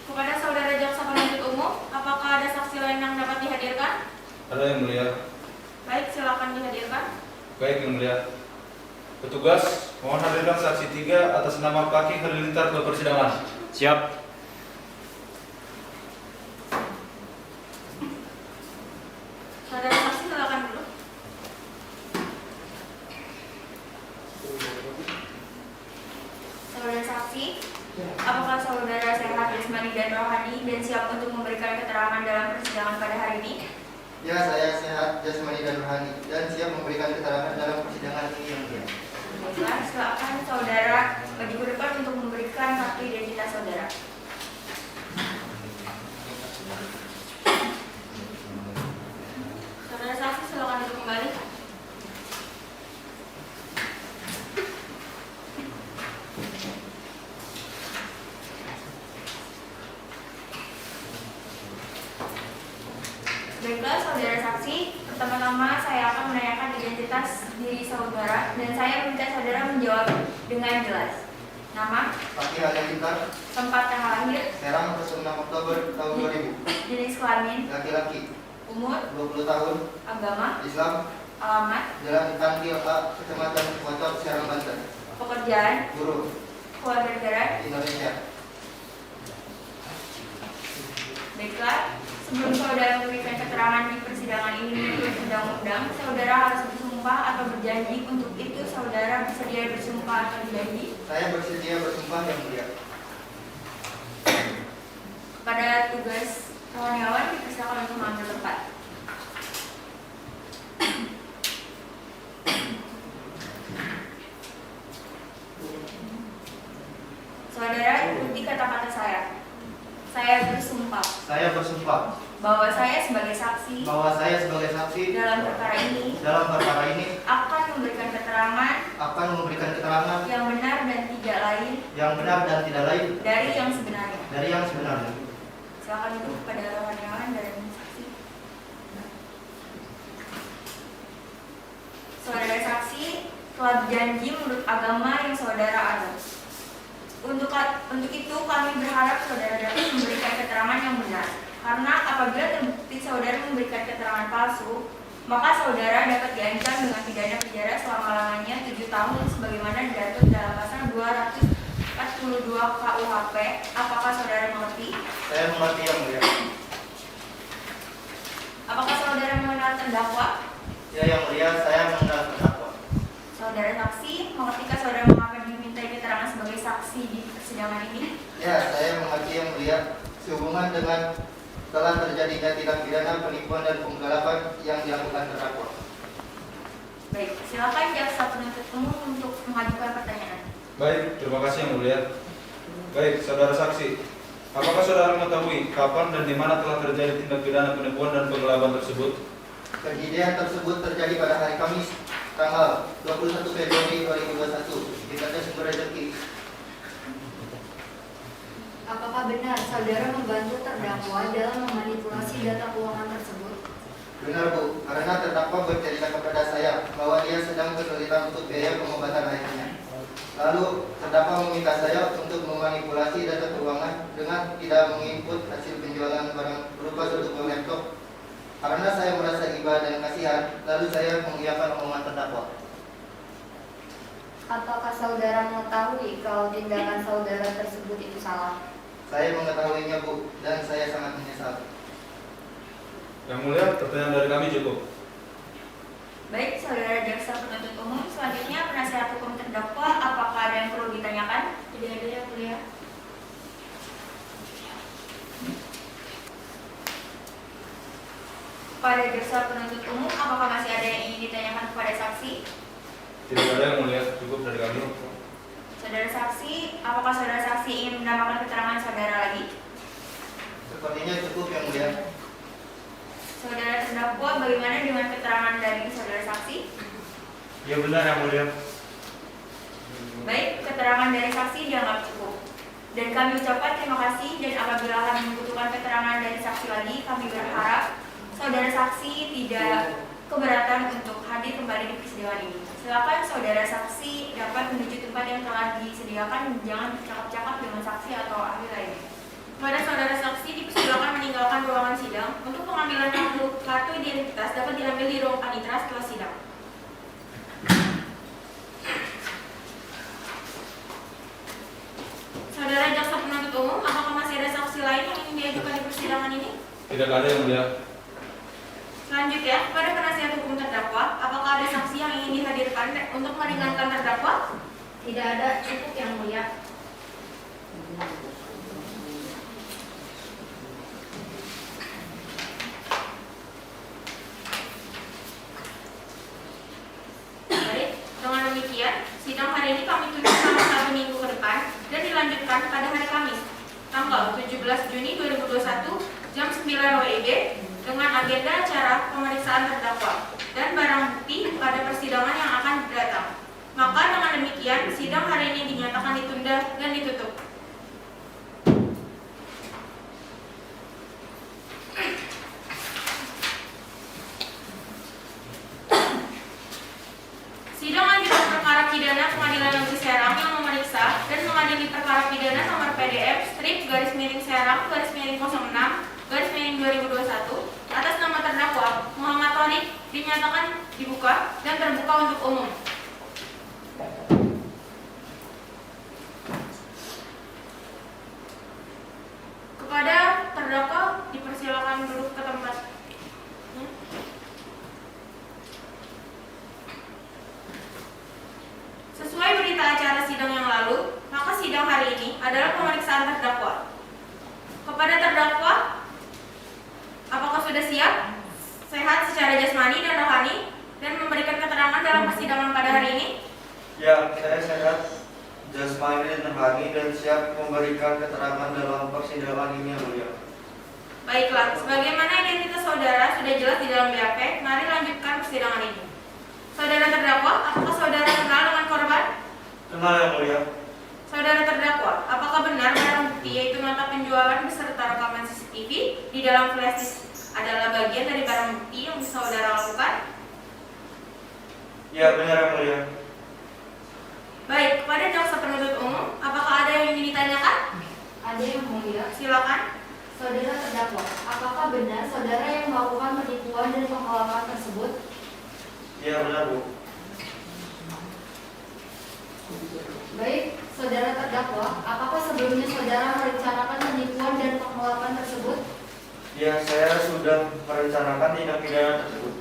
Kepada saudara jaksa penuntut umum, apakah ada saksi lain yang dapat dihadirkan? Ada yang mulia. Baik, silakan dihadirkan. Baik yang mulia. Petugas, mohon hadirkan saksi 3 atas nama Paki Halilintar ke persidangan. Siap. Saudara saksi, silakan dulu. Saudara saksi, apakah saudara sehat jasmani dan rohani dan siap untuk memberikan keterangan dalam persidangan pada hari ini? Ya, saya sehat jasmani dan rohani dan siap memberikan keterangan dalam persidangan ini yang mulia. Baiklah, silakan saudara maju ke depan untuk memberikan kartu identitas saudara. Saudara saksi, silakan duduk kembali. Baiklah saudara saksi, pertama-tama saya akan menanyakan identitas diri saudara dan saya minta saudara menjawab dengan jelas. Nama, Fakih Halilintar, tempat tanggal lahir, Serang 26 Oktober tahun 2000, jenis kelamin, laki-laki, umur, 20 tahun, agama, Islam, alamat, Jalan Tangkil A, Kecamatan Pocok, Serang, Banten, pekerjaan, guru, keluarga negara. Indonesia. Baiklah, sebelum saudara memberikan keterangan di persidangan ini menurut undang-undang, saudara harus bersumpah atau berjanji. Untuk itu saudara bersedia bersumpah atau berjanji? Saya bersedia bersumpah yang mulia. Pada tugas kawan-kawan dipersilakan untuk mengambil tempat. Saudara ikuti kata-kata saya. Saya bersumpah Saya bersumpah bahwa saya sebagai saksi bahwa saya sebagai saksi dalam perkara ini akan memberikan keterangan yang benar dan tidak lain dari yang sebenarnya. Silakan duduk pada kawan-kawan dan saksi. Saudara saksi telah berjanji menurut agama yang saudara anut. Untuk itu kami berharap saudara dapat memberikan keterangan yang benar. Karena apabila terbukti saudara memberikan keterangan palsu, maka saudara dapat diancam dengan pidana penjara selama-lamanya 7 tahun sebagaimana diatur dalam pasal 242 KUHP. Apakah saudara mengerti? Saya mengerti yang mulia. Apakah saudara mengenal terdakwa? Ya yang mulia, saya mengenal terdakwa. Saudara saksi, mengertikah saudara mengapa dimintai keterangan sebagai saksi di persidangan ini? Ya, saya mengerti yang mulia. Sehubungan dengan telah terjadinya tindak pidana penipuan dan penggelapan yang dilakukan terdakwa. Baik, silakan jaksa penuntut umum untuk mengajukan pertanyaan. Baik, terima kasih yang mulia. Baik, saudara saksi, apakah saudara mengetahui kapan dan di mana telah terjadi tindak pidana penipuan dan penggelapan tersebut? Kejadian tersebut terjadi pada hari Kamis, tanggal 21 Februari 2021 di PT Sumber Rezeki. Apakah benar saudara membantu terdakwa dalam memanipulasi data keuangan tersebut? Benar Bu, karena terdakwa bercerita kepada saya bahwa dia sedang kesulitan untuk biaya pengobatan ayahnya. Lalu terdakwa meminta saya untuk memanipulasi data keuangan dengan tidak menginput hasil penjualan barang berupa suatu buah laptop. Karena saya merasa iba dan kasihan, lalu saya mengiyakan omongan terdakwa. Apakah saudara mengetahui kalau tindakan saudara tersebut itu salah? Saya mengetahuinya Bu, dan saya sangat menyesal. Yang mulia, pertanyaan dari kami cukup. Baik, saudara jaksa penuntut umum, selanjutnya penasihat hukum terdakwa, apakah ada yang perlu ditanyakan? Tidak ada yang mulia. Pada jaksa penuntut umum, apakah masih ada yang ingin ditanyakan kepada saksi? Tidak ada yang mulia, cukup dari kami. Saudara saksi, apakah saudara saksi ingin menambahkan keterangan saudara lagi? Sepertinya cukup yang mulia. Saudara terdakwa, bagaimana dengan keterangan dari saudara saksi? Ya benar yang mulia. Baik, keterangan dari saksi dianggap cukup. Dan kami ucapkan terima kasih, dan apabila kami membutuhkan keterangan dari saksi lagi, kami berharap saudara saksi tidak keberatan untuk hadir kembali di persidangan ini. Silakan saudara saksi dapat menuju tempat yang telah disediakan, jangan bercakap-cakap dengan saksi atau ahli lainnya. Kepada saudara saksi dipersilakan meninggalkan ruangan sidang. Untuk pengambilan kartu identitas dapat diambil di ruang panitera setelah sidang. Saudara jaksa penuntut umum, apakah masih ada saksi lain yang ingin diajukan di persidangan ini? Tidak ada yang mulia. Selanjutnya, pada penasihat hukum terdakwa, apakah ada saksi yang ingin dihadirkan untuk meringankan terdakwa? Tidak ada, cukup yang mulia. Baik, dengan demikian, sidang hari ini kami tutup selama 1 minggu ke depan dan dilanjutkan pada hari Kamis, tanggal 17 Juni 2021, jam 9 WIB, dengan agenda acara pemeriksaan terdakwa dan barang bukti pada persidangan yang akan datang. Maka dengan demikian, sidang hari ini dinyatakan ditunda dan ditutup. PDF strip /Serang/06/2021 atas nama terdakwa Muhammad Thorik dinyatakan dibuka dan terbuka untuk umum. Kepada terdakwa dipersilakan duduk ke tempat. Sesuai berita acara sidang yang lalu, maka sidang hari ini adalah pemeriksaan terdakwa. Kepada terdakwa, apakah sudah siap, sehat secara jasmani dan rohani, dan memberikan keterangan dalam persidangan pada hari ini? Ya, saya sehat jasmani dan rohani dan siap memberikan keterangan dalam persidangan ini yang mulia. Baiklah, sebagaimana identitas saudara sudah jelas di dalam BAP, mari lanjutkan persidangan ini. Saudara terdakwa, apakah saudara kenal dengan korban? Kenal yang mulia. Saudara terdakwa, apakah benar barang bukti yaitu nota penjualan beserta rekaman CCTV di dalam flash disk adalah bagian dari barang bukti yang bisa saudara lakukan? Ya, benar yang mulia. Baik, kepada jaksa penuntut umum, apakah ada yang ingin ditanyakan? Ada yang mulia. Silakan. Saudara terdakwa, apakah benar saudara yang melakukan penipuan dan penggelapan tersebut? Ya, benar Bu. Baik, saudara terdakwa, apakah sebelumnya saudara merencanakan penipuan dan penggelapan tersebut? Ya, saya sudah merencanakan tindak pidana tersebut.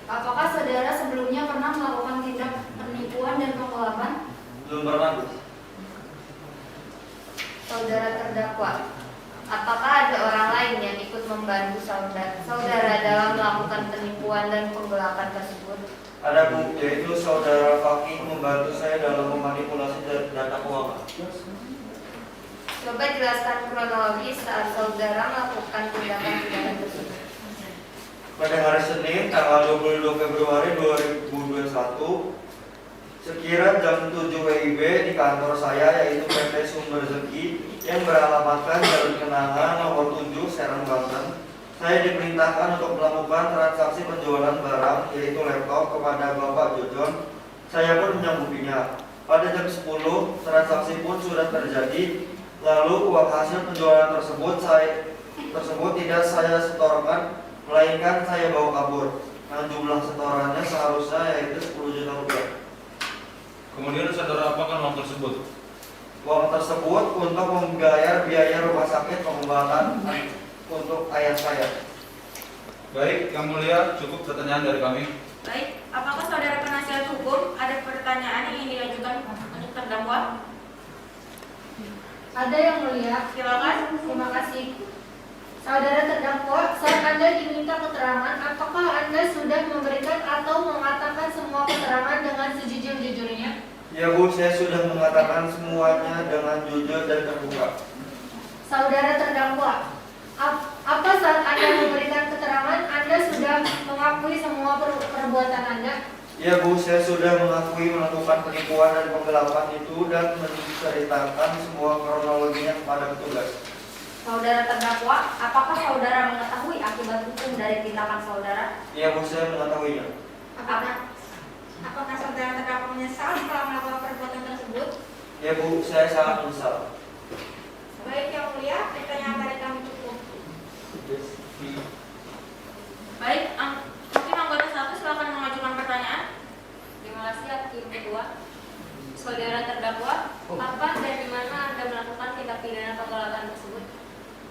Apakah saudara sebelumnya pernah melakukan tindak penipuan dan penggelapan? Belum pernah Bu. Saudara terdakwa, apakah ada orang lain yang ikut membantu saudara dalam melakukan penipuan dan penggelapan tersebut? Ada Bu, yaitu saudara Fakih membantu saya dalam memanipulasi data keuangan. Coba jelaskan kronologis saat saudara melakukan tindakan pidana tersebut. Pada hari Senin, tanggal 22 Februari 2021, sekira jam 7 WIB di kantor saya, yaitu PT Sumber Rezeki yang beralamatkan Jalan Kenangan nomor 7 Serang, Banten, saya diperintahkan untuk melakukan transaksi penjualan barang, yaitu laptop, kepada Bapak Jojon. Saya pun menyanggupinya. Pada jam 10, transaksi pun sudah terjadi. Lalu uang hasil penjualan tersebut tidak saya setorkan, melainkan saya bawa kabur. Nah, jumlah setorannya seharusnya yaitu 10 juta rupiah. Kemudian saudara apakan uang tersebut? Uang tersebut untuk membayar biaya rumah sakit pengobatan untuk ayah saya. Baik, yang mulia, cukup pertanyaan dari kami. Baik, apakah saudara penasihat hukum ada pertanyaan yang ingin diajukan untuk terdakwa? Ada yang mulia. Silakan. Terima kasih. Saudara terdakwa, saat Anda diminta keterangan, apakah Anda sudah memberikan atau mengatakan semua keterangan dengan sejujur-jujurnya? Ya Bu, saya sudah mengatakan semuanya dengan jujur dan terbuka. Saudara terdakwa, apa saat Anda memberikan keterangan, Anda sudah mengakui semua perbuatan Anda? Ya Bu, saya sudah mengakui melakukan penipuan dan penggelapan itu dan menceritakan semua kronologinya kepada petugas. Saudara terdakwa, apakah saudara mengetahui akibat hukum dari tindakan saudara? Ya Bu, saya mengetahuinya. Apakah saudara terdakwa menyesal setelah melakukan perbuatan tersebut? Ya Bu, saya sangat menyesal. Baik yang mulia, pertanyaan dari kami cukup. Baik, Hakim anggota 1 silakan mengajukan pertanyaan. Terima kasih Hakim kedua. Saudara terdakwa, kapan dan di mana Anda melakukan tindak pidana penggelapan tersebut?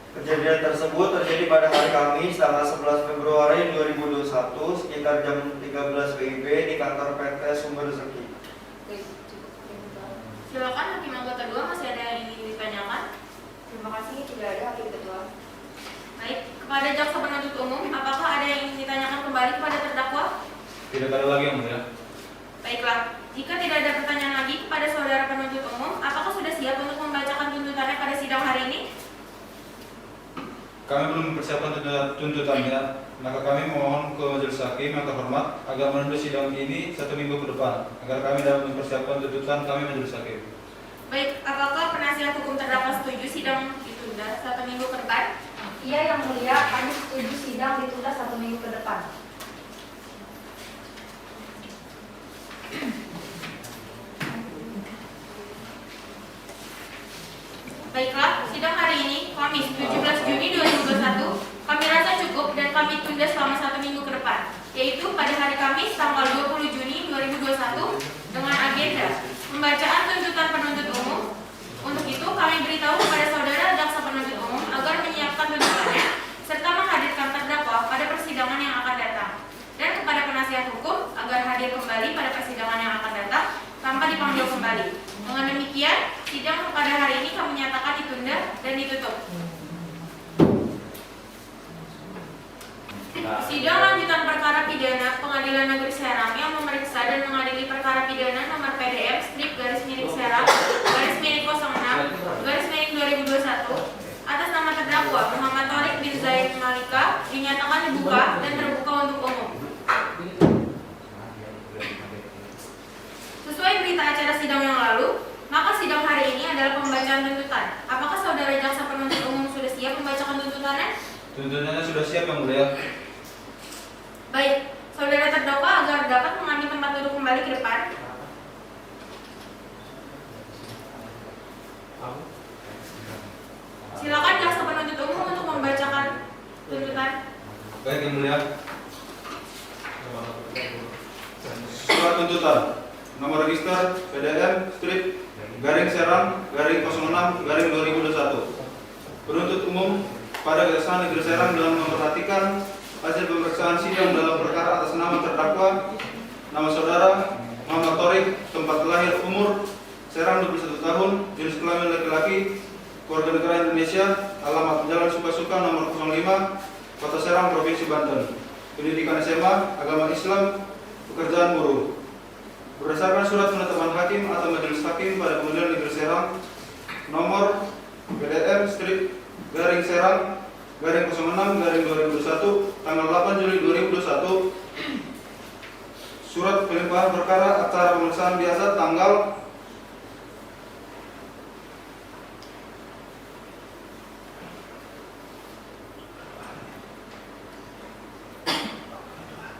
Kejadian tersebut terjadi pada hari Kamis tanggal 11 Februari 2021 sekitar jam 13 WIB di kantor PT Sumber Rezeki. Silakan Hakim anggota 2, masih ada yang ingin ditanyakan? Terima kasih, tidak ada Hakim kedua. Baik, kepada jaksa penuntut umum, apakah ada yang ingin ditanyakan kembali kepada terdakwa? Tidak ada lagi yang mulia. Baiklah, jika tidak ada pertanyaan lagi kepada saudara penuntut umum, apakah sudah siap untuk membacakan tuntutannya pada sidang hari ini? Kami belum mempersiapkan tuntutannya, maka kami mohon ke Majelis Hakim yang terhormat agar menunda sidang ini 1 minggu ke depan, agar kami dapat mempersiapkan tuntutan kami Majelis Hakim. Baik, apakah penasihat hukum terdakwa setuju sidang ditunda 1 minggu ke depan? Iya yang mulia, kami setuju sidang ditunda 1 minggu ke depan. Pembacaan tuntutan penuntut umum. Untuk itu kami beritahu kepada saudara jaksa penuntut umum agar menyiapkan tuntutannya serta menghadirkan terdakwa pada persidangan yang akan datang, dan kepada penasihat hukum agar hadir kembali pada persidangan yang akan datang tanpa dipanggil kembali. Dengan demikian, sidang pada hari ini kami nyatakan ditunda dan ditutup. Sidang lanjutan perkara pidana Pengadilan Negeri Serang yang memeriksa dan mengadili perkara pidana nomor PDM /Serang /06/2021 atas nama terdakwa Muhammad Thorik bin Zaid Malika dinyatakan dibuka dan terbuka untuk umum. Sesuai berita acara sidang yang lalu, maka sidang hari ini adalah pembacaan tuntutan. Apakah saudara jaksa penuntut umum sudah siap membacakan tuntutannya? Tuntutannya sudah siap, Yang Mulia. Baik, saudara terdakwa agar dapat mengambil tempat duduk kembali ke depan. Silakan jaksa penuntut umum untuk membacakan tuntutan. Baik, Yang Mulia. Surat tuntutan nomor register PDM /Serang /06/2021. Penuntut umum pada Kejaksaan Negeri Serang dalam memperhatikan hasil pemeriksaan sidang dalam perkara atas nama terdakwa, nama saudara Muhammad Thorik, tempat lahir, umur Serang 21 tahun, jenis kelamin laki-laki, warga negara Indonesia, alamat Jalan Suka-Suka nomor 05, Kota Serang, Provinsi Banten. Pendidikan SMA, agama Islam, pekerjaan buruh. Berdasarkan surat penetapan hakim atau majelis hakim pada Pengadilan Negeri Serang nomor PDM /Serang /06/2021 tanggal 8 Juli 2021, surat pelimpahan perkara acara pemeriksaan biasa tanggal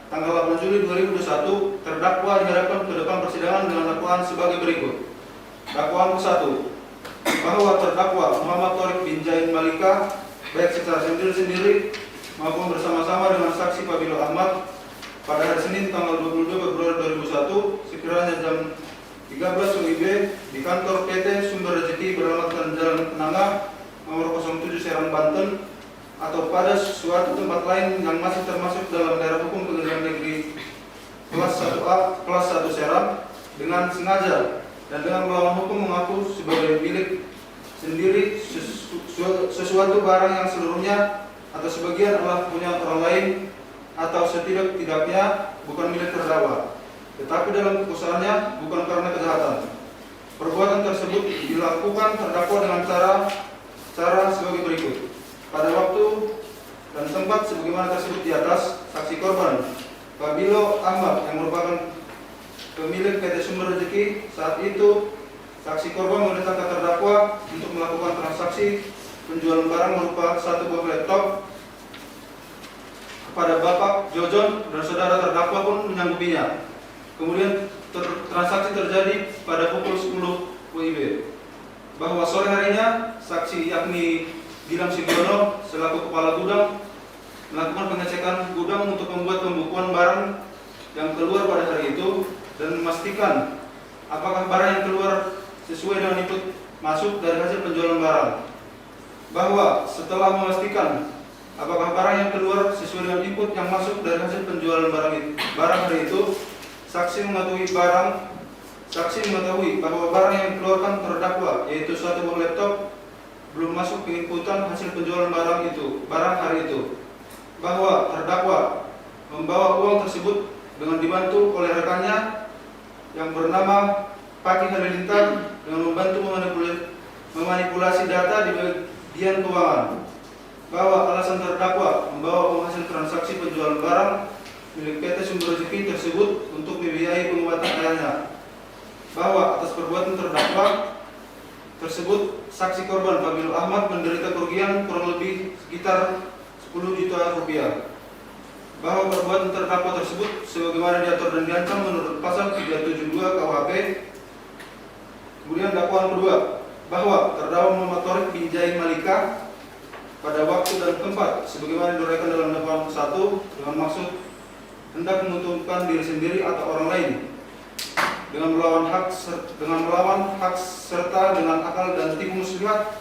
tanggal 8 Juli 2021, terdakwa dihadapkan ke depan persidangan dengan dakwaan sebagai berikut. Dakwaan ke-1, bahwa terdakwa Muhammad Thorik bin Zaid Malika baik secara sendiri-sendiri maupun bersama-sama dengan saksi Fabilo Ahmad pada hari Senin tanggal 22 Februari 2001 sekiranya jam 13 WIB di kantor PT Sumber Rezeki beralamat Jalan Kenanga nomor 07 Serang Banten atau pada suatu tempat lain yang masih termasuk dalam daerah hukum Pengadilan Negeri kelas 1A kelas 1 Serang dengan sengaja dan dengan melawan hukum mengaku sebagai milik sendiri sesuatu barang yang seluruhnya atau sebagian adalah punya orang lain atau setidak-tidaknya bukan milik terdakwa, tetapi dalam keusahaannya bukan karena kejahatan. Perbuatan tersebut dilakukan terdakwa dengan cara sebagai berikut. Pada waktu dan tempat sebagaimana tersebut di atas, saksi korban Fabilo Ahmad yang merupakan pemilik PT Sumber Rezeki saat itu saksi korban memerintahkan terdakwa untuk melakukan transaksi penjualan barang berupa satu buah laptop kepada Bapak Jojon dan saudara terdakwa pun menyanggupinya. Kemudian transaksi terjadi pada pukul 10 WIB. Bahwa sore harinya saksi yakni Gilang Sibiono selaku kepala gudang melakukan pengecekan gudang untuk membuat pembukuan barang yang keluar pada hari itu dan memastikan apakah barang yang keluar sesuai dengan input masuk dari hasil penjualan barang. Bahwa setelah memastikan apakah barang yang keluar sesuai dengan input yang masuk dari hasil penjualan barang hari itu, saksi mengetahui bahwa barang yang dikeluarkan terdakwa yaitu satu buah laptop belum masuk penginputan hasil penjualan barang hari itu. Bahwa terdakwa membawa uang tersebut dengan dibantu oleh rekannya yang bernama Paki Halilintar dengan membantu memanipulasi data di bagian keuangan. Bahwa alasan terdakwa membawa uang hasil transaksi penjualan barang milik PT Sumber Rezeki tersebut untuk membiayai pengobatan ayahnya. Bahwa atas perbuatan terdakwa tersebut, saksi korban Fabilo Ahmad menderita kerugian kurang lebih sekitar 10 juta rupiah. Bahwa perbuatan terdakwa tersebut sebagaimana diatur dan diancam menurut pasal 372 KUHP. Kemudian dakwaan kedua, bahwa terdakwa Muhammad Thorik bin Zaid Malika pada waktu dan tempat sebagaimana diuraikan dalam dakwaan ke-1 dengan maksud hendak menguntungkan diri sendiri atau orang lain dengan melawan hak serta dengan akal dan tipu muslihat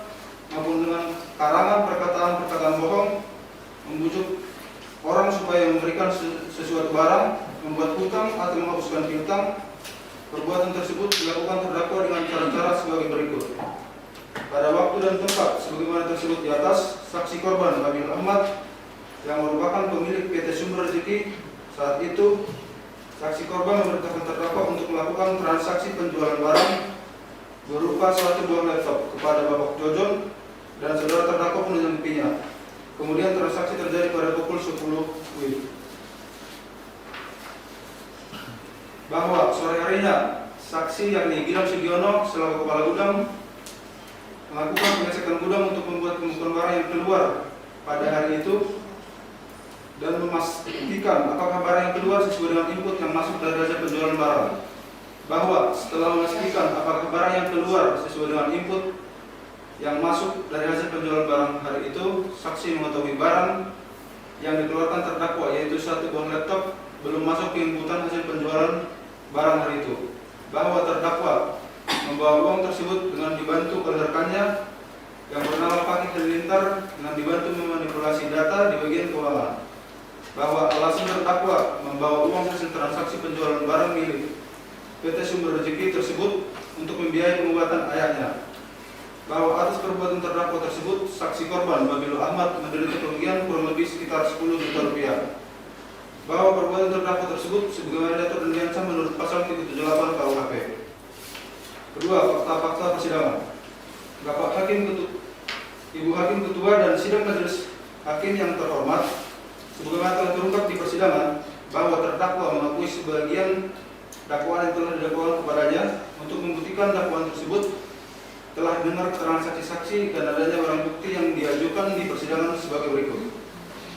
maupun dengan karangan perkataan bohong, membujuk orang supaya memberikan sesuatu barang, membuat hutang atau menghapuskan piutang. Perbuatan tersebut dilakukan terdakwa dengan cara-cara sebagai berikut. Pada waktu dan tempat sebagaimana tersebut di atas, saksi korban Babil Ahmad yang merupakan pemilik PT Sumber Rezeki saat itu, saksi korban memerintahkan terdakwa untuk melakukan transaksi penjualan barang berupa suatu buah laptop kepada Bapak Jojon dan saudara terdakwa mendampinginya. Kemudian transaksi terjadi pada pukul 10 WIB. Bahwa sore harinya saksi yakni Gilang Sugiono selaku kepala gudang melakukan pengecekan gudang untuk membuat pembukaan barang yang keluar pada hari itu dan memastikan apakah barang yang keluar sesuai dengan input yang masuk dari hasil penjualan barang. Bahwa setelah memastikan apakah barang yang keluar sesuai dengan input yang masuk dari hasil penjualan barang hari itu, saksi mengetahui barang yang dikeluarkan terdakwa yaitu satu buah laptop belum masuk ke inputan hasil penjualan barang hari itu. Bahwa terdakwa membawa uang tersebut dengan dibantu oleh rekannya yang bernama Fakih Halilintar dengan dibantu memanipulasi data di bagian keuangan. Bahwa alasan terdakwa membawa uang hasil transaksi penjualan barang milik PT Sumber Rezeki tersebut untuk membiayai pengobatan ayahnya. Bahwa atas perbuatan terdakwa tersebut, saksi korban Babil Ahmad menderita kerugian kurang lebih sekitar 10 juta rupiah. Bahwa perbuatan terdakwa tersebut sebagaimana diatur dan diancam menurut pasal 378 KUHP. Kedua, fakta-fakta persidangan. Ibu Hakim Ketua dan Sidang Majelis Hakim yang terhormat, sebagaimana telah terungkap di persidangan bahwa terdakwa mengakui sebagian dakwaan yang telah didakwakan kepadanya. Untuk membuktikan dakwaan tersebut, telah dengar keterangan saksi-saksi dan adanya barang bukti yang diajukan di persidangan sebagai berikut.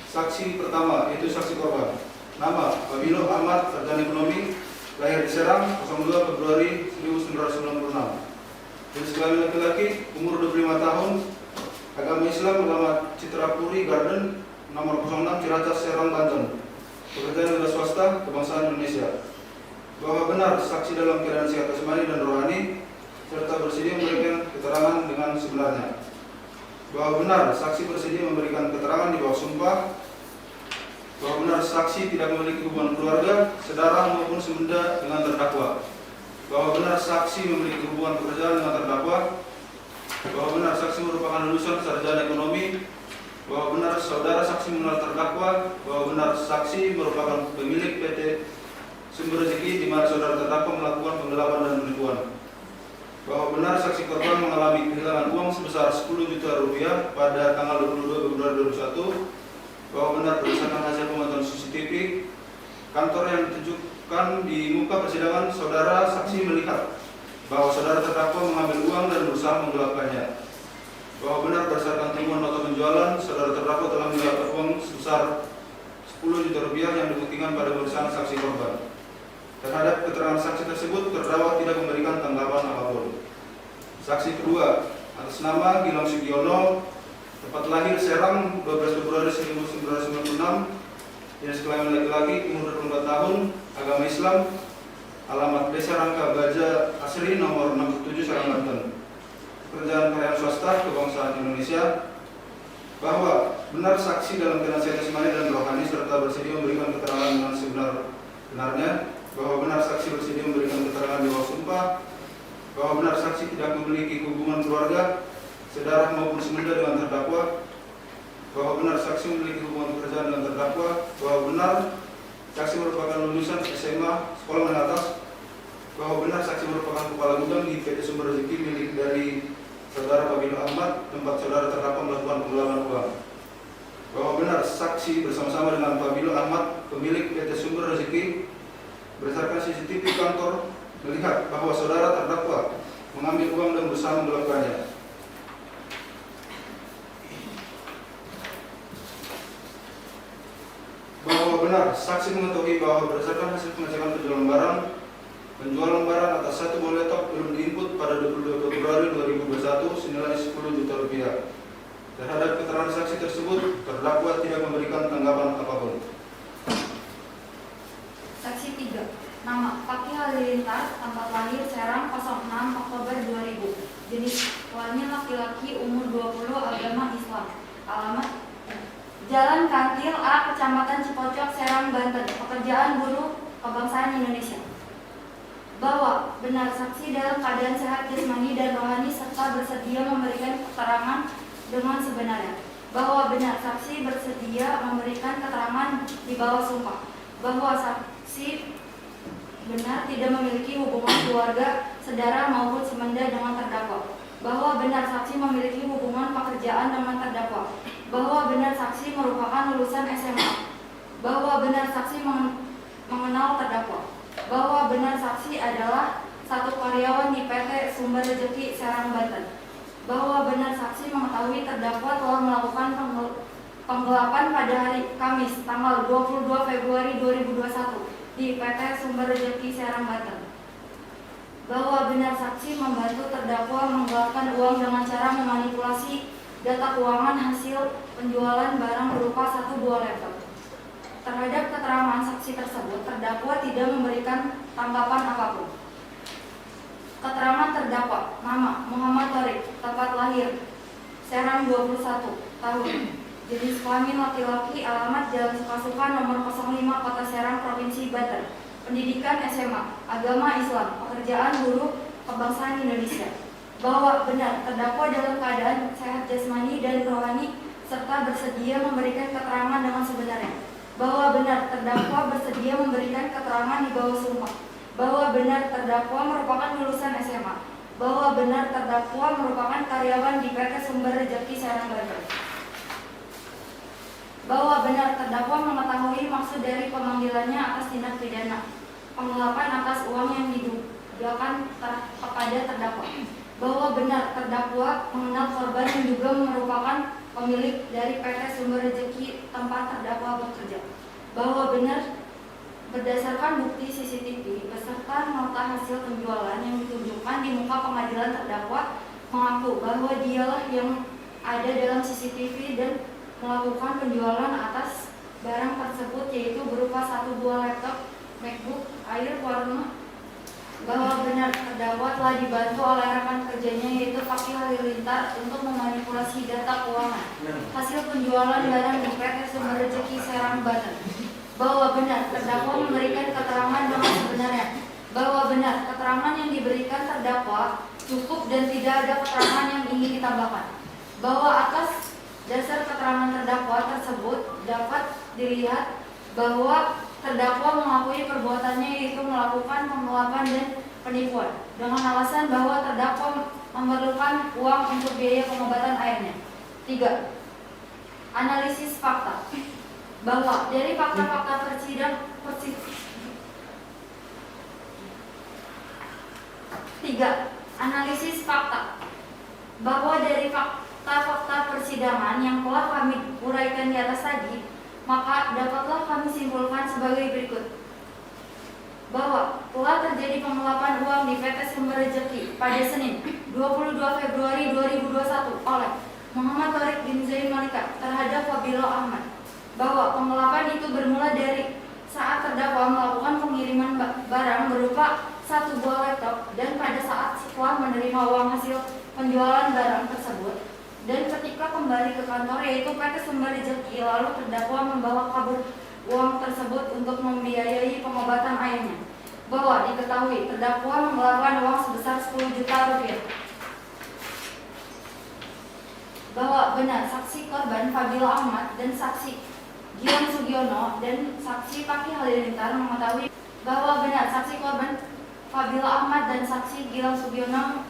Saksi pertama yaitu saksi korban. Nama Babilo Ahmad, sarjana ekonomi, lahir di Serang, 02 Februari 1996. Jenis kelamin laki-laki, umur 25 tahun, agama Islam, alamat Citra Puri Garden, nomor 06 Ciracas, Serang, Banten. Pekerjaan negara swasta, kebangsaan Indonesia. Bahwa benar saksi dalam keadaan sehat jasmani dan rohani serta bersedia memberikan keterangan dengan sebenarnya. Bahwa benar saksi bersedia memberikan keterangan di bawah sumpah. Bahwa benar saksi tidak memiliki hubungan keluarga, saudara maupun semenda dengan terdakwa. Bahwa benar saksi memiliki hubungan pekerjaan dengan terdakwa. Bahwa benar saksi merupakan lulusan sarjana ekonomi. Bahwa benar saudara saksi mengenal terdakwa. Bahwa benar saksi merupakan pemilik PT Sumber Rezeki di mana saudara terdakwa melakukan penggelapan dan penipuan. Bahwa benar saksi korban mengalami kehilangan uang sebesar 10 juta rupiah pada tanggal 22 Februari 2021. Bahwa benar berdasarkan hasil pemantauan CCTV kantor yang ditunjukkan di muka persidangan, saudara saksi melihat bahwa saudara terdakwa mengambil uang dan berusaha menggelapkannya. Bahwa benar berdasarkan temuan nota penjualan, saudara terdakwa telah menggelapkan uang sebesar 10 juta rupiah yang dibuktikan pada pemeriksaan saksi korban. Terhadap keterangan saksi tersebut, terdakwa tidak memberikan tanggapan apapun. Saksi kedua, atas nama Gilang Sugiono, tempat lahir Serang, 12 Februari 1996, jenis kelamin laki-laki, umur 24 tahun, agama Islam, alamat Desa Rangka Baja Asri, nomor 67 Serang, Banten. Pekerjaan karyawan swasta, kebangsaan Indonesia. Bahwa benar saksi dalam keadaan sehat jasmani dan rohani serta bersedia memberikan keterangan dengan sebenar-benarnya. Bahwa benar saksi bersedia memberikan keterangan di bawah sumpah. Bahwa benar saksi tidak memiliki hubungan keluarga, saudara maupun semenda dengan terdakwa. Bahwa benar saksi memiliki hubungan pekerjaan dengan terdakwa. Bahwa benar saksi merupakan lulusan SMA sekolah menengah atas. Bahwa benar saksi merupakan kepala gudang di PT Sumber Rezeki milik dari saudara Babilo Ahmad, tempat saudara terdakwa melakukan penggelapan uang. Bahwa benar saksi bersama-sama dengan Babilo Ahmad, pemilik PT Sumber Rezeki, berdasarkan CCTV kantor melihat bahwa saudara terdakwa mengambil uang dan berusaha menggelapkannya. Bahwa benar saksi mengetahui bahwa berdasarkan hasil pengecekan penjualan barang atas satu buah laptop belum diinput pada 22 Februari 2021 senilai 10 juta rupiah. Terhadap keterangan saksi tersebut, terdakwa tidak memberikan tanggapan apapun. Saksi 3, nama Fakih Halilintar Halilintar, tempat lahir Serang 06 Oktober 2000. Jenis kelamin laki-laki, umur 20, agama Islam. Alamat Jalan Kantil A, Kecamatan Cipocok, Serang, Banten. Pekerjaan buruh, kebangsaan Indonesia. Bahwa benar saksi dalam keadaan sehat jasmani dan rohani serta bersedia memberikan keterangan dengan sebenarnya. Bahwa benar saksi bersedia memberikan keterangan di bawah sumpah. Bahwa saksi benar tidak memiliki hubungan keluarga, saudara maupun semenda dengan terdakwa. Bahwa benar saksi memiliki hubungan pekerjaan dengan terdakwa. Bahwa benar saksi merupakan lulusan SMA. Bahwa benar saksi mengenal terdakwa. Bahwa benar saksi adalah satu karyawan di PT Sumber Rejeki Serang, Banten. Bahwa benar saksi mengetahui terdakwa telah melakukan penggelapan pada hari Kamis tanggal 22 Februari 2021 di PT Sumber Rejeki Serang, Banten. Bahwa benar saksi membantu terdakwa menggelapkan uang dengan cara memanipulasi data keuangan hasil penjualan barang berupa 1 buah laptop. Terhadap keterangan saksi tersebut, terdakwa tidak memberikan tanggapan apapun. Keterangan terdakwa: nama Muhammad Thorik, tempat lahir Serang 21 tahun, jenis kelamin laki-laki, alamat Jalan Sukasuka nomor 05 Kota Serang, Provinsi Banten. Pendidikan SMA, agama Islam, pekerjaan buruh, kebangsaan Indonesia. Bahwa benar terdakwa dalam keadaan sehat jasmani dan rohani serta bersedia memberikan keterangan dengan sebenarnya. Bahwa benar terdakwa bersedia memberikan keterangan di bawah sumpah. Bahwa benar terdakwa merupakan lulusan SMA. Bahwa benar terdakwa merupakan karyawan di PT Sumber Rejeki Serang, Banten. Bahwa benar terdakwa mengetahui maksud dari pemanggilannya atas tindak pidana penggelapan atas uang yang ditujukan kepada terdakwa. Bahwa benar terdakwa mengenal korban yang juga merupakan pemilik dari PT Sumber Rejeki tempat terdakwa bekerja. Bahwa benar berdasarkan bukti CCTV beserta nota hasil penjualan yang ditunjukkan di muka pengadilan, terdakwa mengaku bahwa dialah yang ada dalam CCTV dan melakukan penjualan atas barang tersebut, yaitu berupa 1 buah laptop MacBook Air warna. Bahwa benar terdakwa telah dibantu oleh rekan kerjanya, yaitu Fakih Halilintar, untuk memanipulasi data keuangan hasil penjualan barang di PT Sumber Rejeki Serang, Banten. Bahwa benar terdakwa memberikan keterangan dengan sebenarnya. Bahwa benar keterangan yang diberikan terdakwa cukup dan tidak ada keterangan yang ingin ditambahkan. Bahwa atas dasar keterangan terdakwa tersebut dapat dilihat bahwa terdakwa mengakui perbuatannya, yaitu melakukan penggelapan dan penipuan dengan alasan bahwa terdakwa memerlukan uang untuk biaya pengobatan ayahnya. 3. Analisis fakta. Bahwa dari fakta-fakta persidangan. 3. Analisis fakta. Bahwa dari fakta-fakta persidangan yang telah kami uraikan di atas tadi, maka dapatlah kami simpulkan sebagai berikut. Bahwa telah terjadi penggelapan uang di PT Sumber Rejeki pada Senin 22 Februari 2021 oleh Muhammad Thorik bin Zain Malika terhadap Fabilo Ahmad. Bahwa penggelapan itu bermula dari saat terdakwa melakukan pengiriman barang berupa 1 buah laptop, dan pada saat setelah menerima uang hasil penjualan barang tersebut dan ketika kembali ke kantor, yaitu PT Sumber Rejeki, lalu terdakwa membawa kabur uang tersebut untuk membiayai pengobatan ayahnya. Bahwa diketahui terdakwa menggelapkan uang sebesar 10 juta rupiah. Bahwa benar saksi korban Fabilo Ahmad dan saksi Gilang Sugiono dan saksi Fakih Halilintar mengetahui bahwa benar saksi korban Fabilo Ahmad dan saksi Gilang Sugiono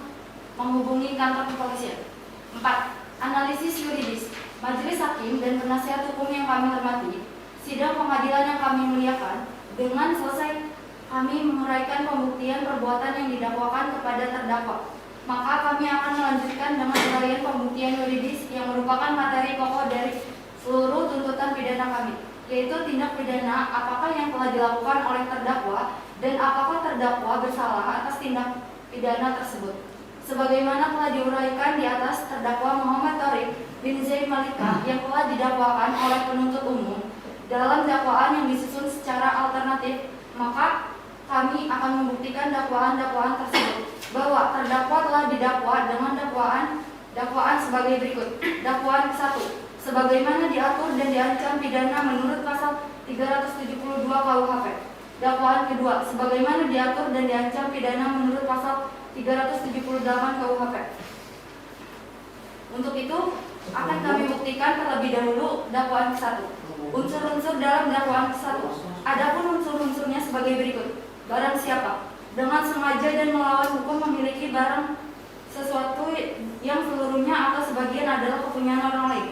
menghubungi kantor kepolisian. 4. Analisis yuridis. Majelis hakim dan penasihat hukum yang kami hormati, sidang pengadilan yang kami muliakan, dengan selesai kami menguraikan pembuktian perbuatan yang didakwakan kepada terdakwa, maka kami akan melanjutkan dengan uraian pembuktian yuridis yang merupakan materi pokok dari seluruh tuntutan pidana kami, yaitu tindak pidana apakah yang telah dilakukan oleh terdakwa dan apakah terdakwa bersalah atas tindak pidana tersebut. Sebagaimana telah diuraikan di atas, terdakwa Muhammad Thorik bin Zain Malika yang telah didakwakan oleh penuntut umum dalam dakwaan yang disusun secara alternatif, maka kami akan membuktikan dakwaan-dakwaan tersebut bahwa terdakwa telah didakwa dengan dakwaan sebagai berikut. Dakwaan 1. Sebagaimana diatur dan diancam pidana menurut pasal 372 KUHP. Dakwaan kedua, sebagaimana diatur dan diancam pidana menurut pasal 378 KUHP. Untuk itu, akan kami buktikan terlebih dahulu dakwaan ke-1. Unsur-unsur dalam dakwaan ke-1. Adapun unsur-unsurnya sebagai berikut. Barang siapa dengan sengaja dan melawan hukum memiliki barang sesuatu yang seluruhnya atau sebagian adalah kepunyaan orang lain,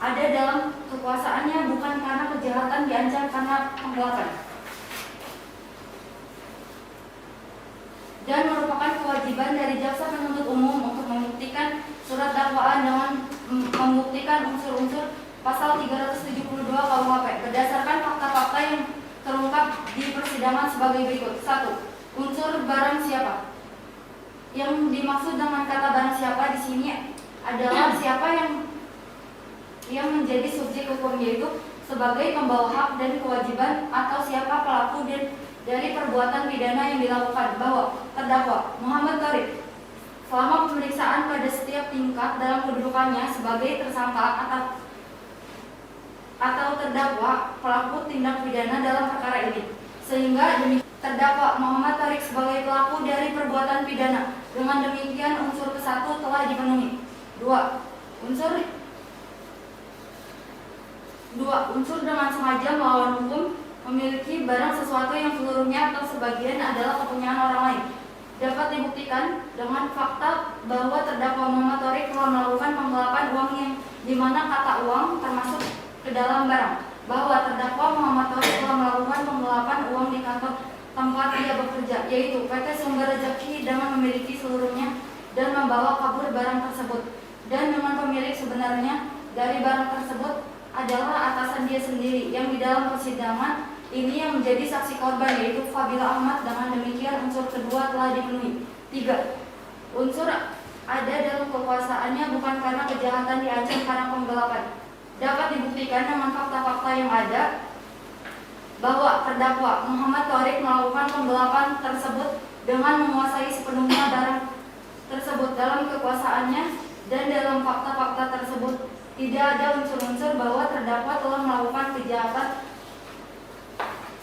ada dalam kekuasaannya bukan karena kejahatan diancam karena penggelapan, dan merupakan kewajiban dari jaksa penuntut umum untuk membuktikan surat dakwaan dengan membuktikan unsur-unsur pasal 372 KUHP berdasarkan fakta-fakta yang terungkap di persidangan sebagai berikut. 1. Unsur barang siapa. Yang dimaksud dengan kata barang siapa di sini adalah siapa yang menjadi subjek hukum, yaitu sebagai pembawa hak dan kewajiban atau siapa pelaku dari perbuatan pidana yang dilakukan, bahwa terdakwa Muhammad Thoriq selama pemeriksaan pada setiap tingkat dalam kedudukannya sebagai tersangka atau terdakwa pelaku tindak pidana dalam perkara ini, sehingga terdakwa Muhammad Thoriq sebagai pelaku dari perbuatan pidana. Dengan demikian unsur ke-1 telah dipenuhi. 2. Unsur dengan sengaja melawan hukum memiliki barang sesuatu yang seluruhnya atau sebagian adalah kepunyaan orang lain dapat dibuktikan dengan fakta bahwa terdakwa Muhammad Thoriq telah melakukan penggelapan uang yang dimana kata uang termasuk ke dalam barang, bahwa terdakwa Muhammad Thoriq telah melakukan penggelapan uang di kantor tempat ia bekerja, yaitu PT Sumber Rezeki, dengan memiliki seluruhnya dan membawa kabur barang tersebut, dan dengan pemilik sebenarnya dari barang tersebut adalah atasan dia sendiri yang di dalam persidangan ini yang menjadi saksi korban, yaitu Fabila Ahmad. Dengan demikian unsur kedua telah dipenuhi. 3. Unsur ada dalam kekuasaannya bukan karena kejahatan diancam karena penggelapan dapat dibuktikan dengan fakta-fakta yang ada bahwa terdakwa Muhammad Thoriq melakukan penggelapan tersebut dengan menguasai sepenuhnya barang tersebut dalam kekuasaannya, dan dalam fakta-fakta tersebut tidak ada unsur-unsur bahwa terdakwa telah melakukan kejahatan,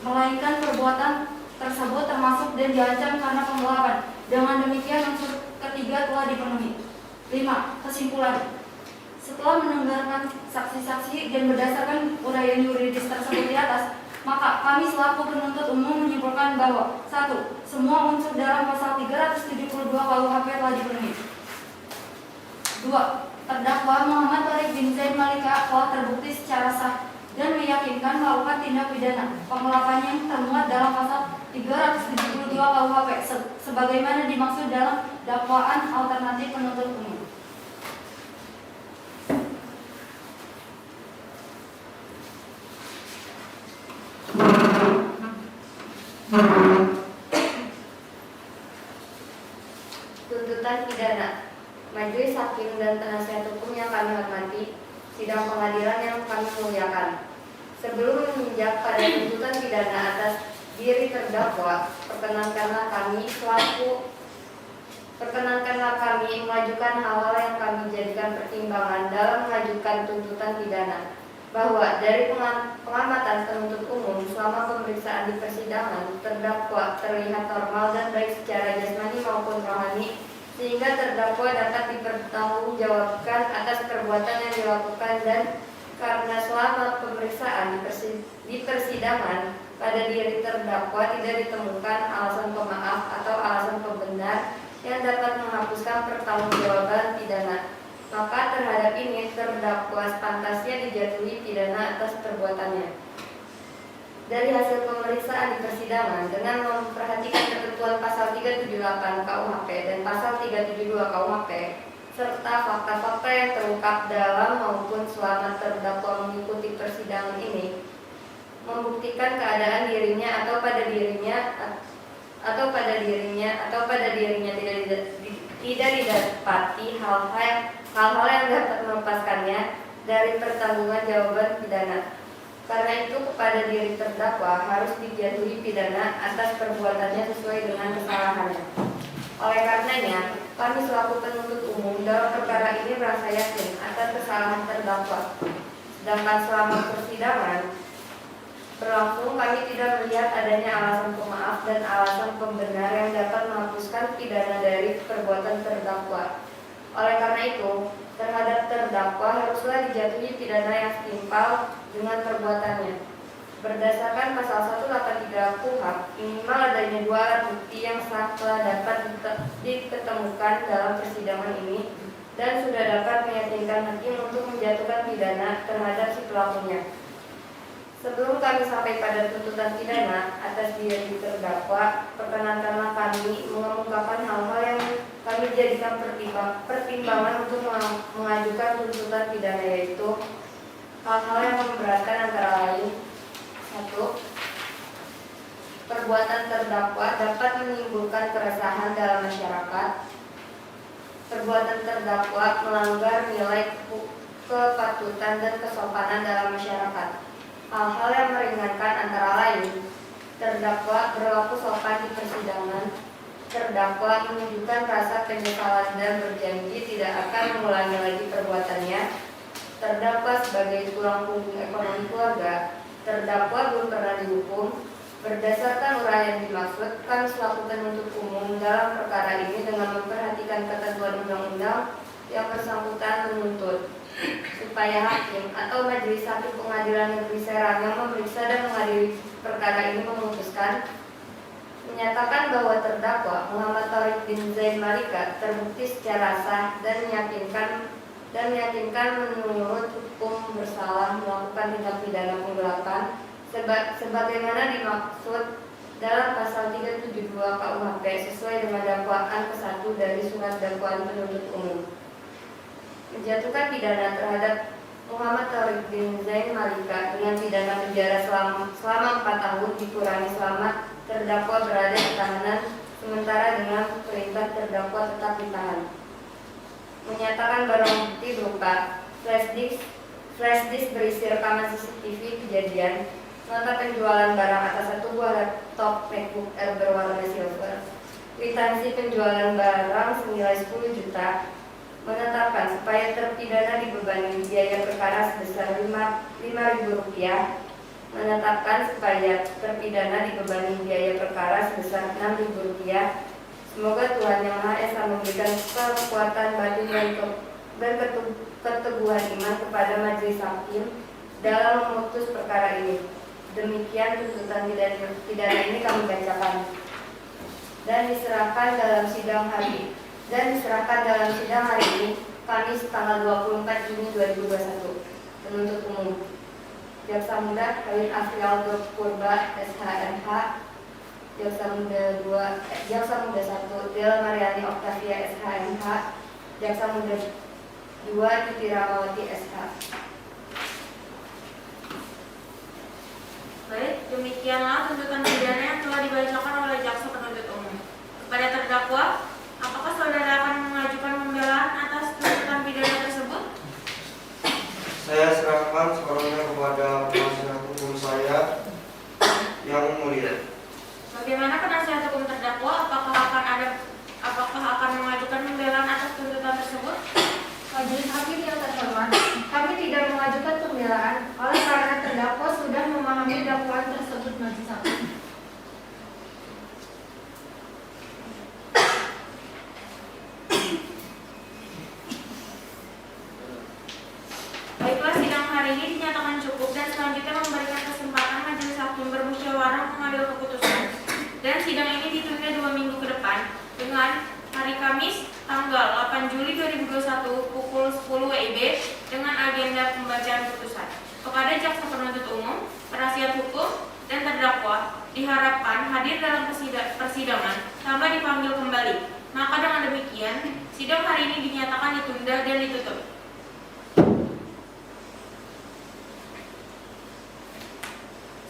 melainkan perbuatan tersebut termasuk dan diancam karena penggelapan. Dengan demikian unsur ketiga telah dipenuhi. 5. Kesimpulan. Setelah mendengarkan saksi-saksi dan berdasarkan uraian yuridis tersebut di atas, maka kami selaku penuntut umum menyimpulkan bahwa 1. Semua unsur dalam pasal 372 KUHP telah dipenuhi. 2. Terdakwa Muhammad Thoriq bin Zaid Malika telah terbukti secara sah dan meyakinkan melakukan tindak pidana penggelapan yang termuat dalam pasal 372 KUHP sebagaimana dimaksud dalam dakwaan alternatif penuntut umum. Tuntutan pidana. Majelis Hakim dan penasihat hukum yang kami hormati, sidang pengadilan yang kami muliakan. Sebelum menginjak pada tuntutan pidana atas diri terdakwa, perkenankanlah kami mengajukan hal-hal yang kami jadikan pertimbangan dalam mengajukan tuntutan pidana, bahwa dari pengamatan penuntut umum selama pemeriksaan di persidangan, terdakwa terlihat normal dan baik secara jasmani maupun rohani, sehingga terdakwa dapat dipertanggungjawabkan atas perbuatan yang dilakukan, dan karena selama pemeriksaan di persidangan pada diri terdakwa tidak ditemukan alasan pemaaf atau alasan pembenar yang dapat menghapuskan pertanggungjawaban pidana, maka terhadap ini terdakwa sepantasnya dijatuhi pidana atas perbuatannya. Dari hasil pemeriksaan di persidangan dengan memperhatikan ketentuan pasal 378 KUHP dan pasal 372 KUHP serta fakta-fakta yang terungkap dalam maupun selama terdakwa mengikuti persidangan ini, membuktikan keadaan dirinya atau pada dirinya tidak didapati hal-hal yang dapat melepaskannya dari pertanggungjawaban pidana, Karena itu kepada diri terdakwa harus dijatuhi pidana atas perbuatannya sesuai dengan kesalahannya. Oleh karenanya, kami selaku penuntut umum dalam perkara ini merasa yakin atas kesalahan terdakwa. Sedangkan selama persidangan berlangsung, kami tidak melihat adanya alasan pemaaf dan alasan pembenar yang dapat menghapuskan pidana dari perbuatan terdakwa. Oleh karena itu, terhadap terdakwa haruslah dijatuhi pidana yang setimpal dengan perbuatannya. Berdasarkan pasal 183 KUHP, minimal adanya 2 alat bukti yang sah telah dapat diketemukan dalam persidangan ini dan sudah dapat meyakinkan hakim untuk menjatuhkan pidana terhadap si pelakunya. Sebelum kami sampai pada tuntutan pidana atas diri terdakwa, perkenankanlah kami mengemukakan hal-hal yang kami jadikan pertimbangan untuk mengajukan tuntutan pidana, yaitu hal-hal yang memberatkan antara lain: 1. Perbuatan terdakwa dapat menimbulkan keresahan dalam masyarakat. Perbuatan terdakwa melanggar nilai kepatutan dan kesopanan dalam masyarakat. Hal-hal yang meringankan antara lain: terdakwa berlaku sopan di persidangan, terdakwa menunjukkan rasa penyesalan dan berjanji tidak akan mengulangi lagi perbuatannya, terdakwa sebagai tulang punggung ekonomi keluarga, terdakwa belum pernah dihukum. Berdasarkan uraian dimaksud, kami selaku penuntut umum dalam perkara ini dengan memperhatikan ketentuan undang-undang yang bersangkutan menuntut supaya hakim atau majelis hakim pengadilan negeri Serang yang memeriksa dan mengadili perkara ini memutuskan menyatakan bahwa terdakwa Muhammad Thorik bin Zain Malika terbukti secara sah dan meyakinkan menurut hukum bersalah melakukan tindak pidana penggelapan sebagaimana dimaksud dalam pasal 372 KUHP sesuai dengan dakwaan ke-1 dari surat dakwaan penuntut umum. Menjatuhkan pidana terhadap Muhammad Thorik bin Zain Malika dengan pidana penjara selama 4 tahun dikurangi selama terdakwa berada di tahanan sementara dengan perintah terdakwa tetap ditahan. Menyatakan barang bukti berupa flash disk berisi rekaman CCTV kejadian, nota penjualan barang atas 1 buah laptop MacBook Air berwarna silver, kwitansi penjualan barang senilai 10 juta, menetapkan supaya terpidana dibebani biaya perkara sebesar Rp5.000, menetapkan supaya terpidana dibebani biaya perkara sebesar Rp6.000. Semoga Tuhan Yang Maha Esa memberikan kekuatan batin dan keteguhan iman kepada majelis hakim dalam memutus perkara ini. Demikian tuntutan pidana ini kami bacakan dan diserahkan dalam sidang hari ini, Kamis tanggal 24 Juni 2021. Penuntut umum: Jaksa Muda Khalid Afrialdo Purba SHMH, Jaksa Muda 1 Del Mariani Octavia SHMH, Jaksa Muda 2 Titi Ramawati SH. Baik, demikianlah tuntutan pidana yang telah dibacakan oleh jaksa penuntut umum. Kepada terdakwa, apakah saudara akan mengajukan pembelaan atas tuntutan pidana tersebut? Saya serahkan sepenuhnya kepada penasihat hukum saya yang mulia. Bagaimana penasihat hukum terdakwa? Apakah akan mengajukan pembelaan atas tuntutan tersebut? Majelis hakim yang terhormat, kami tidak mengajukan pembelaan oleh karena terdakwa sudah memahami dakwaan tersebut. Majelis hakim. Baiklah, sidang hari ini dinyatakan cukup dan selanjutnya memberikan kesempatan majelis hakim bermusyawarah mengambil keputusan. Dan sidang ini ditunda 2 minggu ke depan dengan hari Kamis tanggal 8 Juli 2021 pukul 10 WIB dengan agenda pembacaan putusan. Kepada jaksa penuntut umum, penasihat hukum, dan terdakwa diharapkan hadir dalam persidangan tanpa dipanggil kembali. Maka dengan demikian, sidang hari ini dinyatakan ditunda dan ditutup.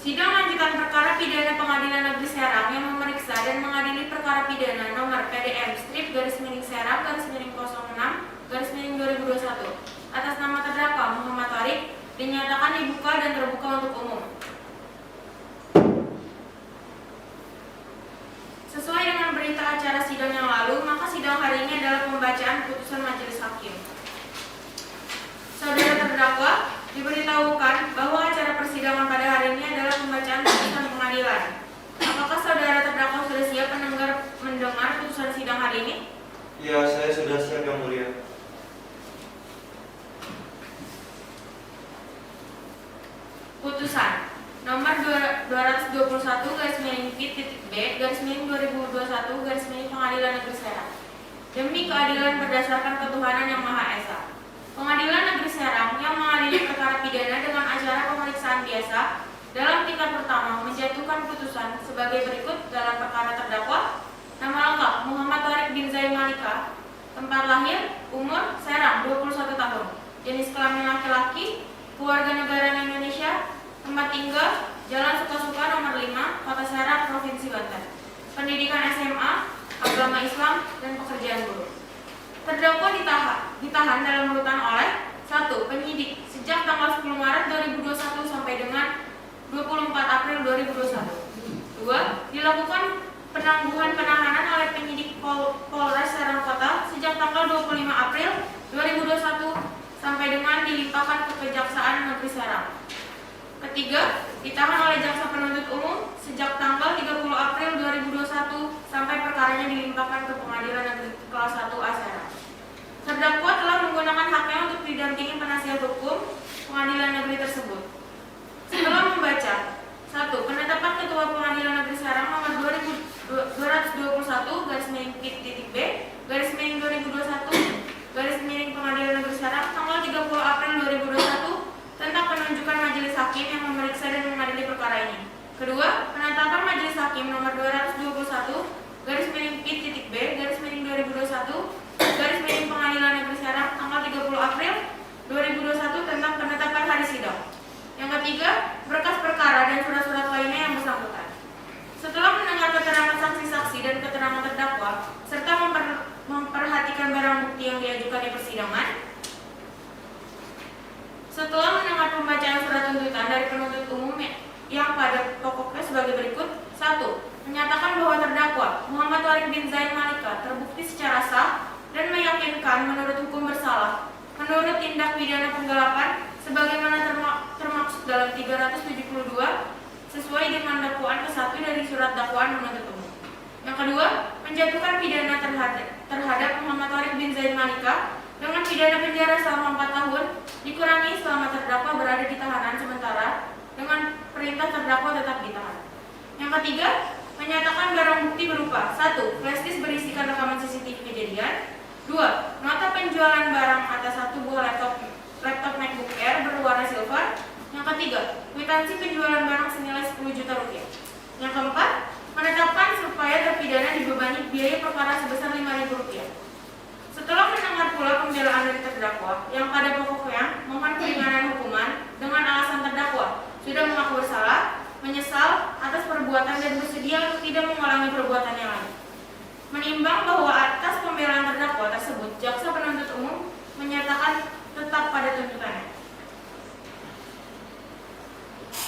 Sidang lanjutan perkara pidana Pengadilan Negeri Serang yang memeriksa dan mengadili perkara pidana nomor PDM-Serang-06-2021 atas nama terdakwa Muhammad Thorik dinyatakan dibuka dan terbuka untuk umum. pemilihan nomor 221/P.B/2021 Pengadilan Negeri Serang demi keadilan berdasarkan ketuhanan yang Maha Esa. Pengadilan Negeri Serang yang mengadili perkara pidana dengan acara pemeriksaan biasa dalam tingkat pertama menjatuhkan putusan sebagai berikut dalam perkara terdakwa: nama lengkap Muhammad Thorik bin Zain Malika, tempat lahir, umur Serang 21 tahun, jenis kelamin laki-laki, keluarga negara Indonesia, tempat tinggal Jalan Suka-Suka nomor 5, Kota Serang, Provinsi Banten, pendidikan SMA, agama Islam, dan pekerjaan buruh. Terdakwa ditahan dalam rutan oleh 1. Penyidik sejak tanggal 10 Maret 2021 sampai dengan 24 April 2021. 2. Dilakukan penangguhan penahanan oleh penyidik Polres Serang Kota sejak tanggal 25 April 2021 sampai dengan dilimpahkan ke Kejaksaan Negeri Serang. Ketiga, ditahan oleh Jaksa Penuntut Umum sejak tanggal 30 April 2021 sampai perkaranya dilimpahkan ke Pengadilan Negeri Kelas 1A Serang. Terdakwa telah menggunakan haknya untuk didampingi penasihat hukum Pengadilan Negeri tersebut. Setelah membaca 1. Penetapan Ketua Pengadilan Negeri Serang nomor 221/P.B/2021 Pengadilan Negeri Serang tanggal 30 April 2021 tentang penunjukan majelis hakim yang memeriksa dan mengadili perkara ini. Kedua, penetapan majelis hakim nomor 221/P.B/2021 Pengadilan Negeri Serang tanggal 30 April 2021 tentang penetapan hari sidang. Yang ketiga, berkas perkara dan surat-surat lainnya yang bersangkutan. Setelah mendengar keterangan saksi-saksi dan keterangan terdakwa serta memperhatikan barang bukti yang diajukan di persidangan, setelah mendengar pembacaan surat tuntutan dari penuntut umum yang pada pokoknya sebagai berikut: 1. Menyatakan bahwa terdakwa Muhammad Thorik bin Zain Malika terbukti secara sah dan meyakinkan menurut hukum bersalah menurut tindak pidana penggelapan sebagaimana termaksud dalam 372 sesuai dengan dakwaan ke-1 dari surat dakwaan penuntut umum. Yang kedua, menjatuhkan pidana terhadap Muhammad Thorik bin Zain Malika dengan pidana penjara selama 4 tahun dikurangi selama terdakwa berada di tahanan sementara dengan perintah terdakwa tetap ditahan. Yang ketiga, menyatakan barang bukti berupa 1. Flash disk berisikan rekaman CCTV kejadian. 2. Nota penjualan barang atas 1 buah laptop MacBook Air berwarna silver. Yang ketiga, kwitansi penjualan barang senilai 10 juta rupiah. Yang keempat, menetapkan supaya terpidana dibebani biaya perkara sebesar 5.000 rupiah. Setelah mendengar pula pembelaan dari terdakwa yang pada pokoknya mohon keringanan hukuman dengan alasan terdakwa sudah mengaku bersalah, menyesal atas perbuatan dan bersedia untuk tidak mengulangi perbuatan yang lain. Menimbang bahwa atas pembelaan terdakwa tersebut, jaksa penuntut umum menyatakan tetap pada tuntutannya.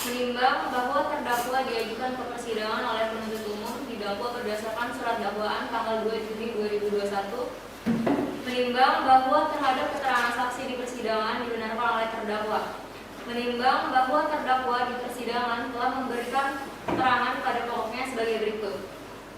Menimbang bahwa terdakwa diajukan ke persidangan oleh penuntut umum didakwa berdasarkan surat dakwaan tanggal 2 Juni 2021. Menimbang bahwa terhadap keterangan saksi di persidangan dibenarkan oleh terdakwa. Menimbang bahwa terdakwa di persidangan telah memberikan keterangan pada pokoknya sebagai berikut: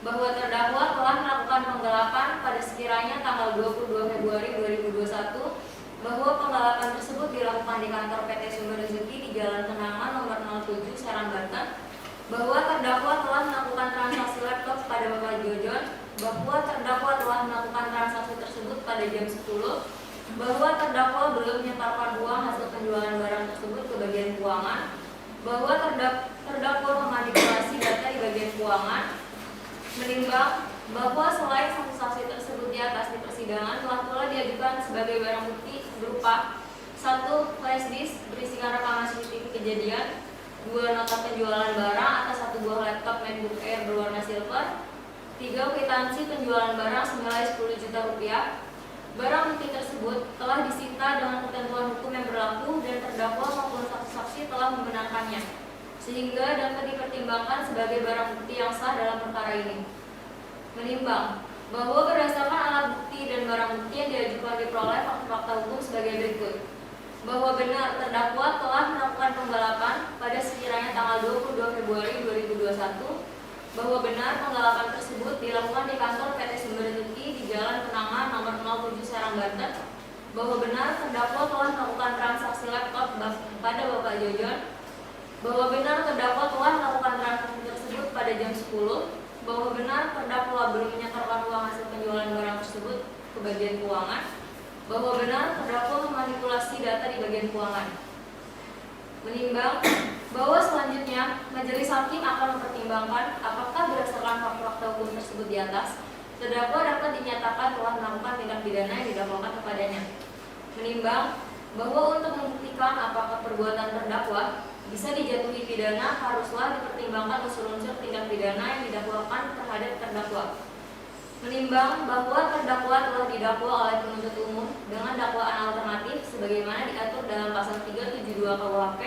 bahwa terdakwa telah melakukan penggelapan pada sekiranya tanggal 22 Februari 2021, bahwa penggelapan tersebut dilakukan di kantor PT Sumber Rezeki di Jalan Kenangan nomor 07 Serang, Banten, bahwa terdakwa telah melakukan transaksi laptop pada Bapak Jojon, bahwa terdakwa telah melakukan transaksi tersebut pada jam 10, bahwa terdakwa belum menyetorkan uang hasil penjualan barang tersebut ke bagian keuangan, bahwa terdakwa memanipulasi data di bagian keuangan. Menimbang bahwa selain saksi-saksi tersebut di atas di persidangan telah pula diajukan sebagai barang bukti berupa 1. Flash disk berisikan rekaman CCTV kejadian. 2. Nota penjualan barang atas 1 buah laptop MacBook Air berwarna silver. 3. Kwitansi penjualan barang senilai 10 juta rupiah. Barang bukti tersebut telah disita dengan ketentuan hukum yang berlaku dan terdakwa maupun saksi-saksi telah membenarkannya, sehingga dapat dipertimbangkan sebagai barang bukti yang sah dalam perkara ini. Menimbang bahwa berdasarkan alat bukti dan barang bukti yang diajukan diperoleh fakta hukum sebagai berikut: bahwa benar terdakwa telah melakukan penggelapan pada sekiranya tanggal 22 Februari 2021, bahwa benar penggelapan tersebut dilakukan di kantor PT Sumber Rezeki di Jalan Kenangan nomor 07 Serang, Banten, bahwa benar terdakwa telah melakukan transaksi laptop pada Bapak Jojon, bahwa benar terdakwa telah melakukan transaksi tersebut pada jam 10, bahwa benar terdakwa belum menyetorkan uang hasil penjualan barang tersebut ke bagian keuangan, bahwa benar terdakwa memanipulasi data di bagian keuangan. Menimbang bahwa selanjutnya majelis hakim akan mempertimbangkan apakah berdasarkan fakta hukum tersebut di atas, terdakwa dapat dinyatakan telah melakukan tindak pidana yang didakwakan kepadanya. Menimbang bahwa untuk membuktikan apakah perbuatan terdakwa bisa dijatuhi pidana, haruslah dipertimbangkan unsur-unsur tindak pidana yang didakwakan terhadap terdakwa. Menimbang bahwa terdakwa telah didakwa oleh penuntut umum dengan dakwaan alternatif sebagaimana diatur dalam pasal 372 KUHP,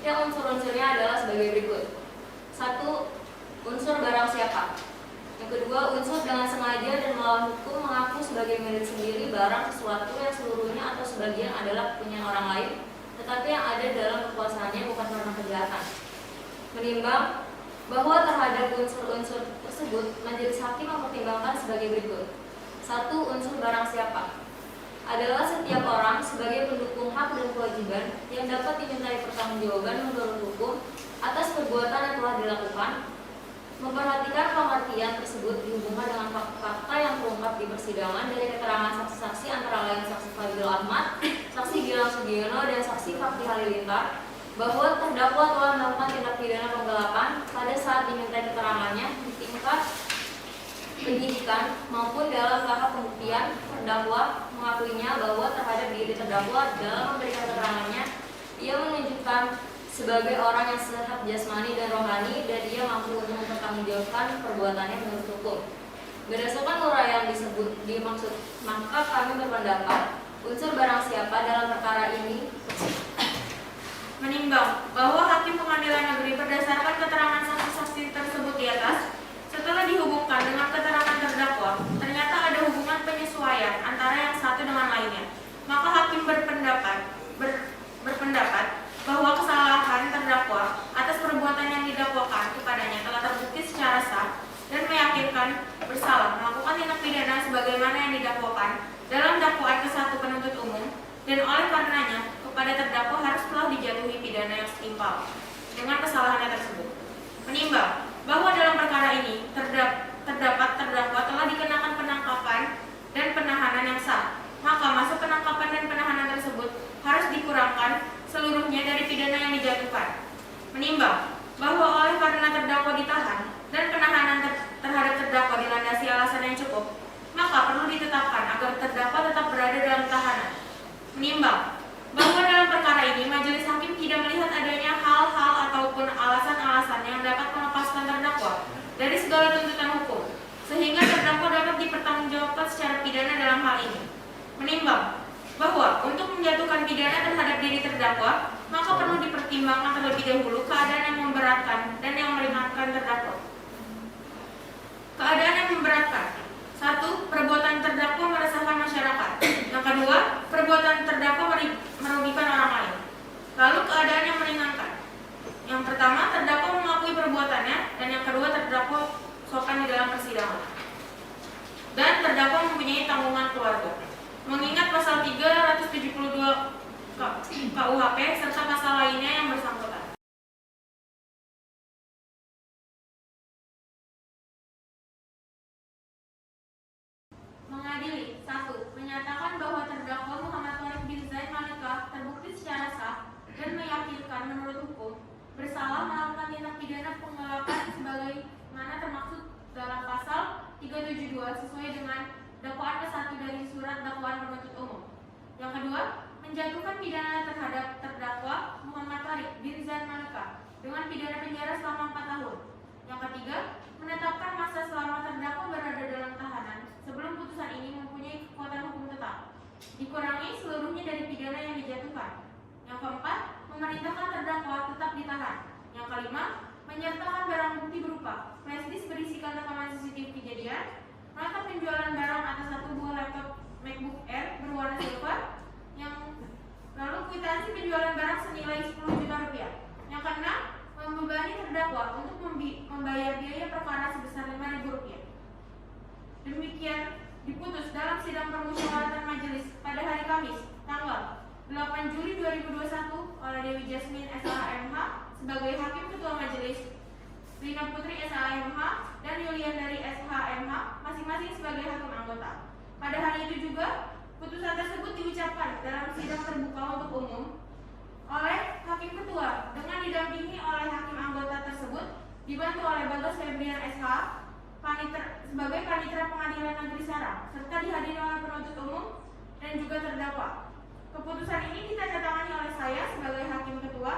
yang unsur-unsurnya adalah sebagai berikut. 1. Unsur barang siapa. Yang kedua, unsur dengan sengaja dan melawan hukum mengaku sebagai milik sendiri barang sesuatu yang seluruhnya atau sebagian adalah punya orang lain, tetapi yang ada dalam kekuasaannya bukan karena kejahatan. Menimbang bahwa terhadap unsur-unsur tersebut, majelis hakim mempertimbangkan sebagai berikut. 1. Unsur barang siapa adalah setiap orang sebagai pendukung hak dan kewajiban yang dapat dimintai pertanggungjawaban menurut hukum atas perbuatan yang telah dilakukan, memperhatikan pengertian tersebut dihubungkan dengan fakta yang terungkap di persidangan dari keterangan saksi-saksi antara lain saksi Fadil Ahmad, saksi Gilang Sugiono, dan saksi Fakri Halilintar, bahwa terdakwa telah melakukan tindak pidana penggelapan pada saat dimintai keterangannya di tingkat penyidikan maupun dalam tahap pembuktian. Terdakwa mengakuinya bahwa terhadap diri terdakwa dalam memberikan keterangannya ia menunjukkan sebagai orang yang sehat jasmani dan rohani, dan ia mampu untuk mempertanggungjawabkan perbuatannya menurut hukum. Berdasarkan uraian disebut dimaksud, maka kami berpendapat unsur barang siapa dalam perkara ini. Menimbang bahwa hakim pengadilan negeri berdasarkan keterangan saksi-saksi tersebut di atas, setelah dihubungkan dengan keterangan terdakwa, ternyata ada hubungan penyesuaian antara yang satu dengan lainnya, maka hakim berpendapat bahwa kesalahan terdakwa atas perbuatan yang didakwakan kepadanya telah terbukti secara sah dan meyakinkan bersalah melakukan tindak pidana sebagaimana yang didakwakan dalam dakwaan ke-1 penuntut umum, dan oleh karenanya kepada terdakwa harus telah dijatuhi pidana yang setimpal dengan kesalahannya tersebut. Menimbang bahwa dalam perkara ini terdapat terdakwa telah dikenakan penangkapan dan penahanan yang sah, maka masa penangkapan dan penahanan tersebut harus dikurangkan seluruhnya dari pidana yang dijatuhkan. Menimbang bahwa oleh karena terdakwa ditahan dan penahanan terhadap terdakwa dilandasi alasan yang cukup, maka perlu ditetapkan agar terdakwa tetap berada dalam tahanan. Menimbang bahwa dalam perkara ini majelis hakim tidak melihat adanya hal-hal ataupun alasan-alasan yang dapat melepaskan terdakwa dari segala tuntutan hukum, sehingga terdakwa dapat dipertanggungjawabkan secara pidana dalam hal ini. Menimbang bahwa untuk menjatuhkan pidana terhadap diri terdakwa, maka perlu dipertimbangkan terlebih dahulu keadaan yang memberatkan dan yang meringankan terdakwa. Keadaan yang memberatkan: 1. Perbuatan terdakwa meresahkan masyarakat. Yang kedua, perbuatan terdakwa merugikan orang lain. Lalu keadaan yang meringankan: yang pertama, terdakwa mengakui perbuatannya, dan yang kedua, terdakwa sopan di dalam persidangan, dan terdakwa mempunyai tanggungan keluarga. Mengingat pasal 372 KUHP serta pasal lainnya yang bersangkutan. Mengadili: 1. Menyatakan bahwa terdakwa Muhammad Torik bin Zaid Malika terbukti secara sah dan meyakinkan menurut hukum bersalah melakukan tindak pidana penggelapan sebagaimana termaksud dalam pasal 372 sesuai dengan dakwaan ke-1 dari surat dakwaan penuntut umum. Yang kedua, menjatuhkan pidana terhadap terdakwa Muhammad Torik bin Zaid Malika dengan pidana penjara selama 4 tahun. Yang ketiga, menetapkan masa selama terdakwa berada dalam tahanan sebelum putusan ini mempunyai kekuatan hukum tetap, dikurangi seluruhnya dari pidana yang dijatuhkan. Yang keempat, memerintahkan terdakwa tetap ditahan. Yang kelima, menyertakan barang bukti berupa flash disk berisikan rekaman CCTV kejadian, nota penjualan barang atas 1 buah laptop MacBook Air berwarna silver, yang lalu kwitansi penjualan barang senilai 10 juta rupiah. Yang keenam, membebani terdakwa untuk membayar biaya perkara sebesar 5.000 rupiah. Demikian diputus dalam sidang permusyawaratan majelis pada hari Kamis tanggal 8 Juli 2021 oleh Dewi Jasmine SHMH sebagai Hakim Ketua Majelis, Rina Putri SHMH dan Yulian dari SHMH masing-masing sebagai Hakim Anggota. Pada hari itu juga, putusan tersebut diucapkan dalam sidang terbuka untuk umum oleh Hakim Ketua dengan didampingi oleh Hakim Anggota tersebut, dibantu oleh Bagas Febrian SH sebagai Panitera Pengadilan Negeri Serang, serta dihadiri oleh penuntut umum dan juga terdakwa. Keputusan ini ditandatangani oleh saya sebagai Hakim Ketua,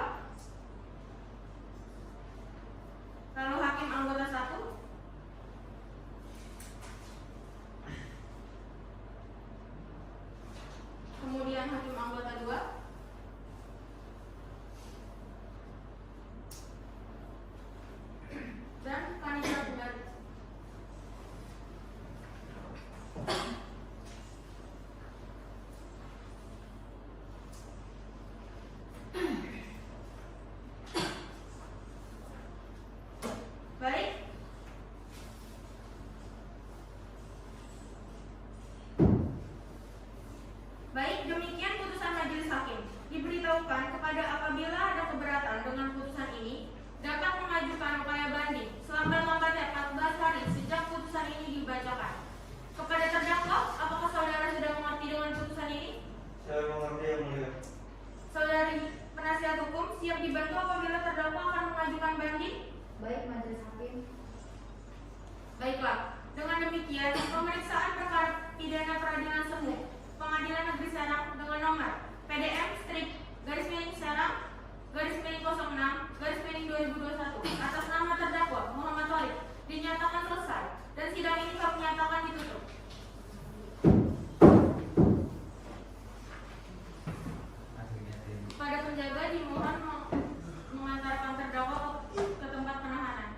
lalu Hakim Anggota 1, kemudian Hakim Anggota 2, dan Panitera Pengadilan. Baik. Baik, demikian putusan Majelis Hakim. Diberitahukan kepada apabila ada keberatan dengan putusan ini, dapat mengajukan upaya banding selambat-lambatnya 14 hari sejak putusan ini dibacakan. Kepada terdakwa, apakah saudara sudah mengerti dengan putusan ini? Saya mengerti, Yang Mulia. Saudari penasihat hukum siap dibantu apabila terdakwa akan mengajukan banding? Baik, Majelis Hakim. Baiklah, dengan demikian pemeriksaan perkara pidana peradilan semu Pengadilan Negeri Serang dengan nomor PDM-Serang-06-2021 atas nama terdakwa Muhammad Torik dinyatakan selesai dan sidang ini kami nyatakan ditutup. Pada penjaga dimohon mengantarkan terdakwa ke tempat penahanan.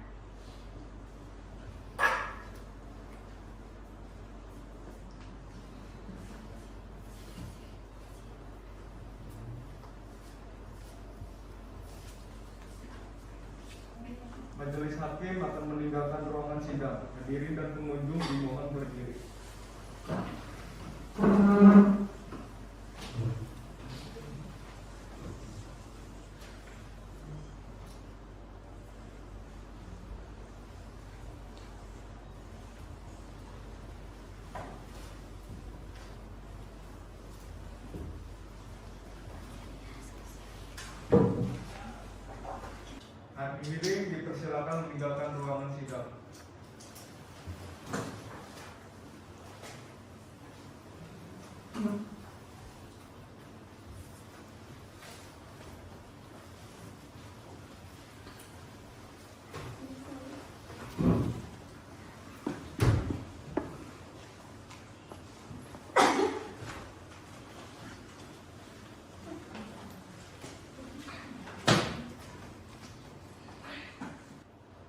Majelis Hakim akan meninggalkan ruangan sidang. Hadirin dan pengunjung dimohon berdiri. Hadirin dipersilakan meninggalkan ruangan sidang.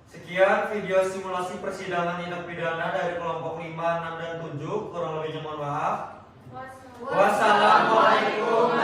Sekian video simulasi persidangan tindak pidana dari kelompok 5, 6, dan 7. Kurang lebihnya mohon maaf. Wassalamualaikum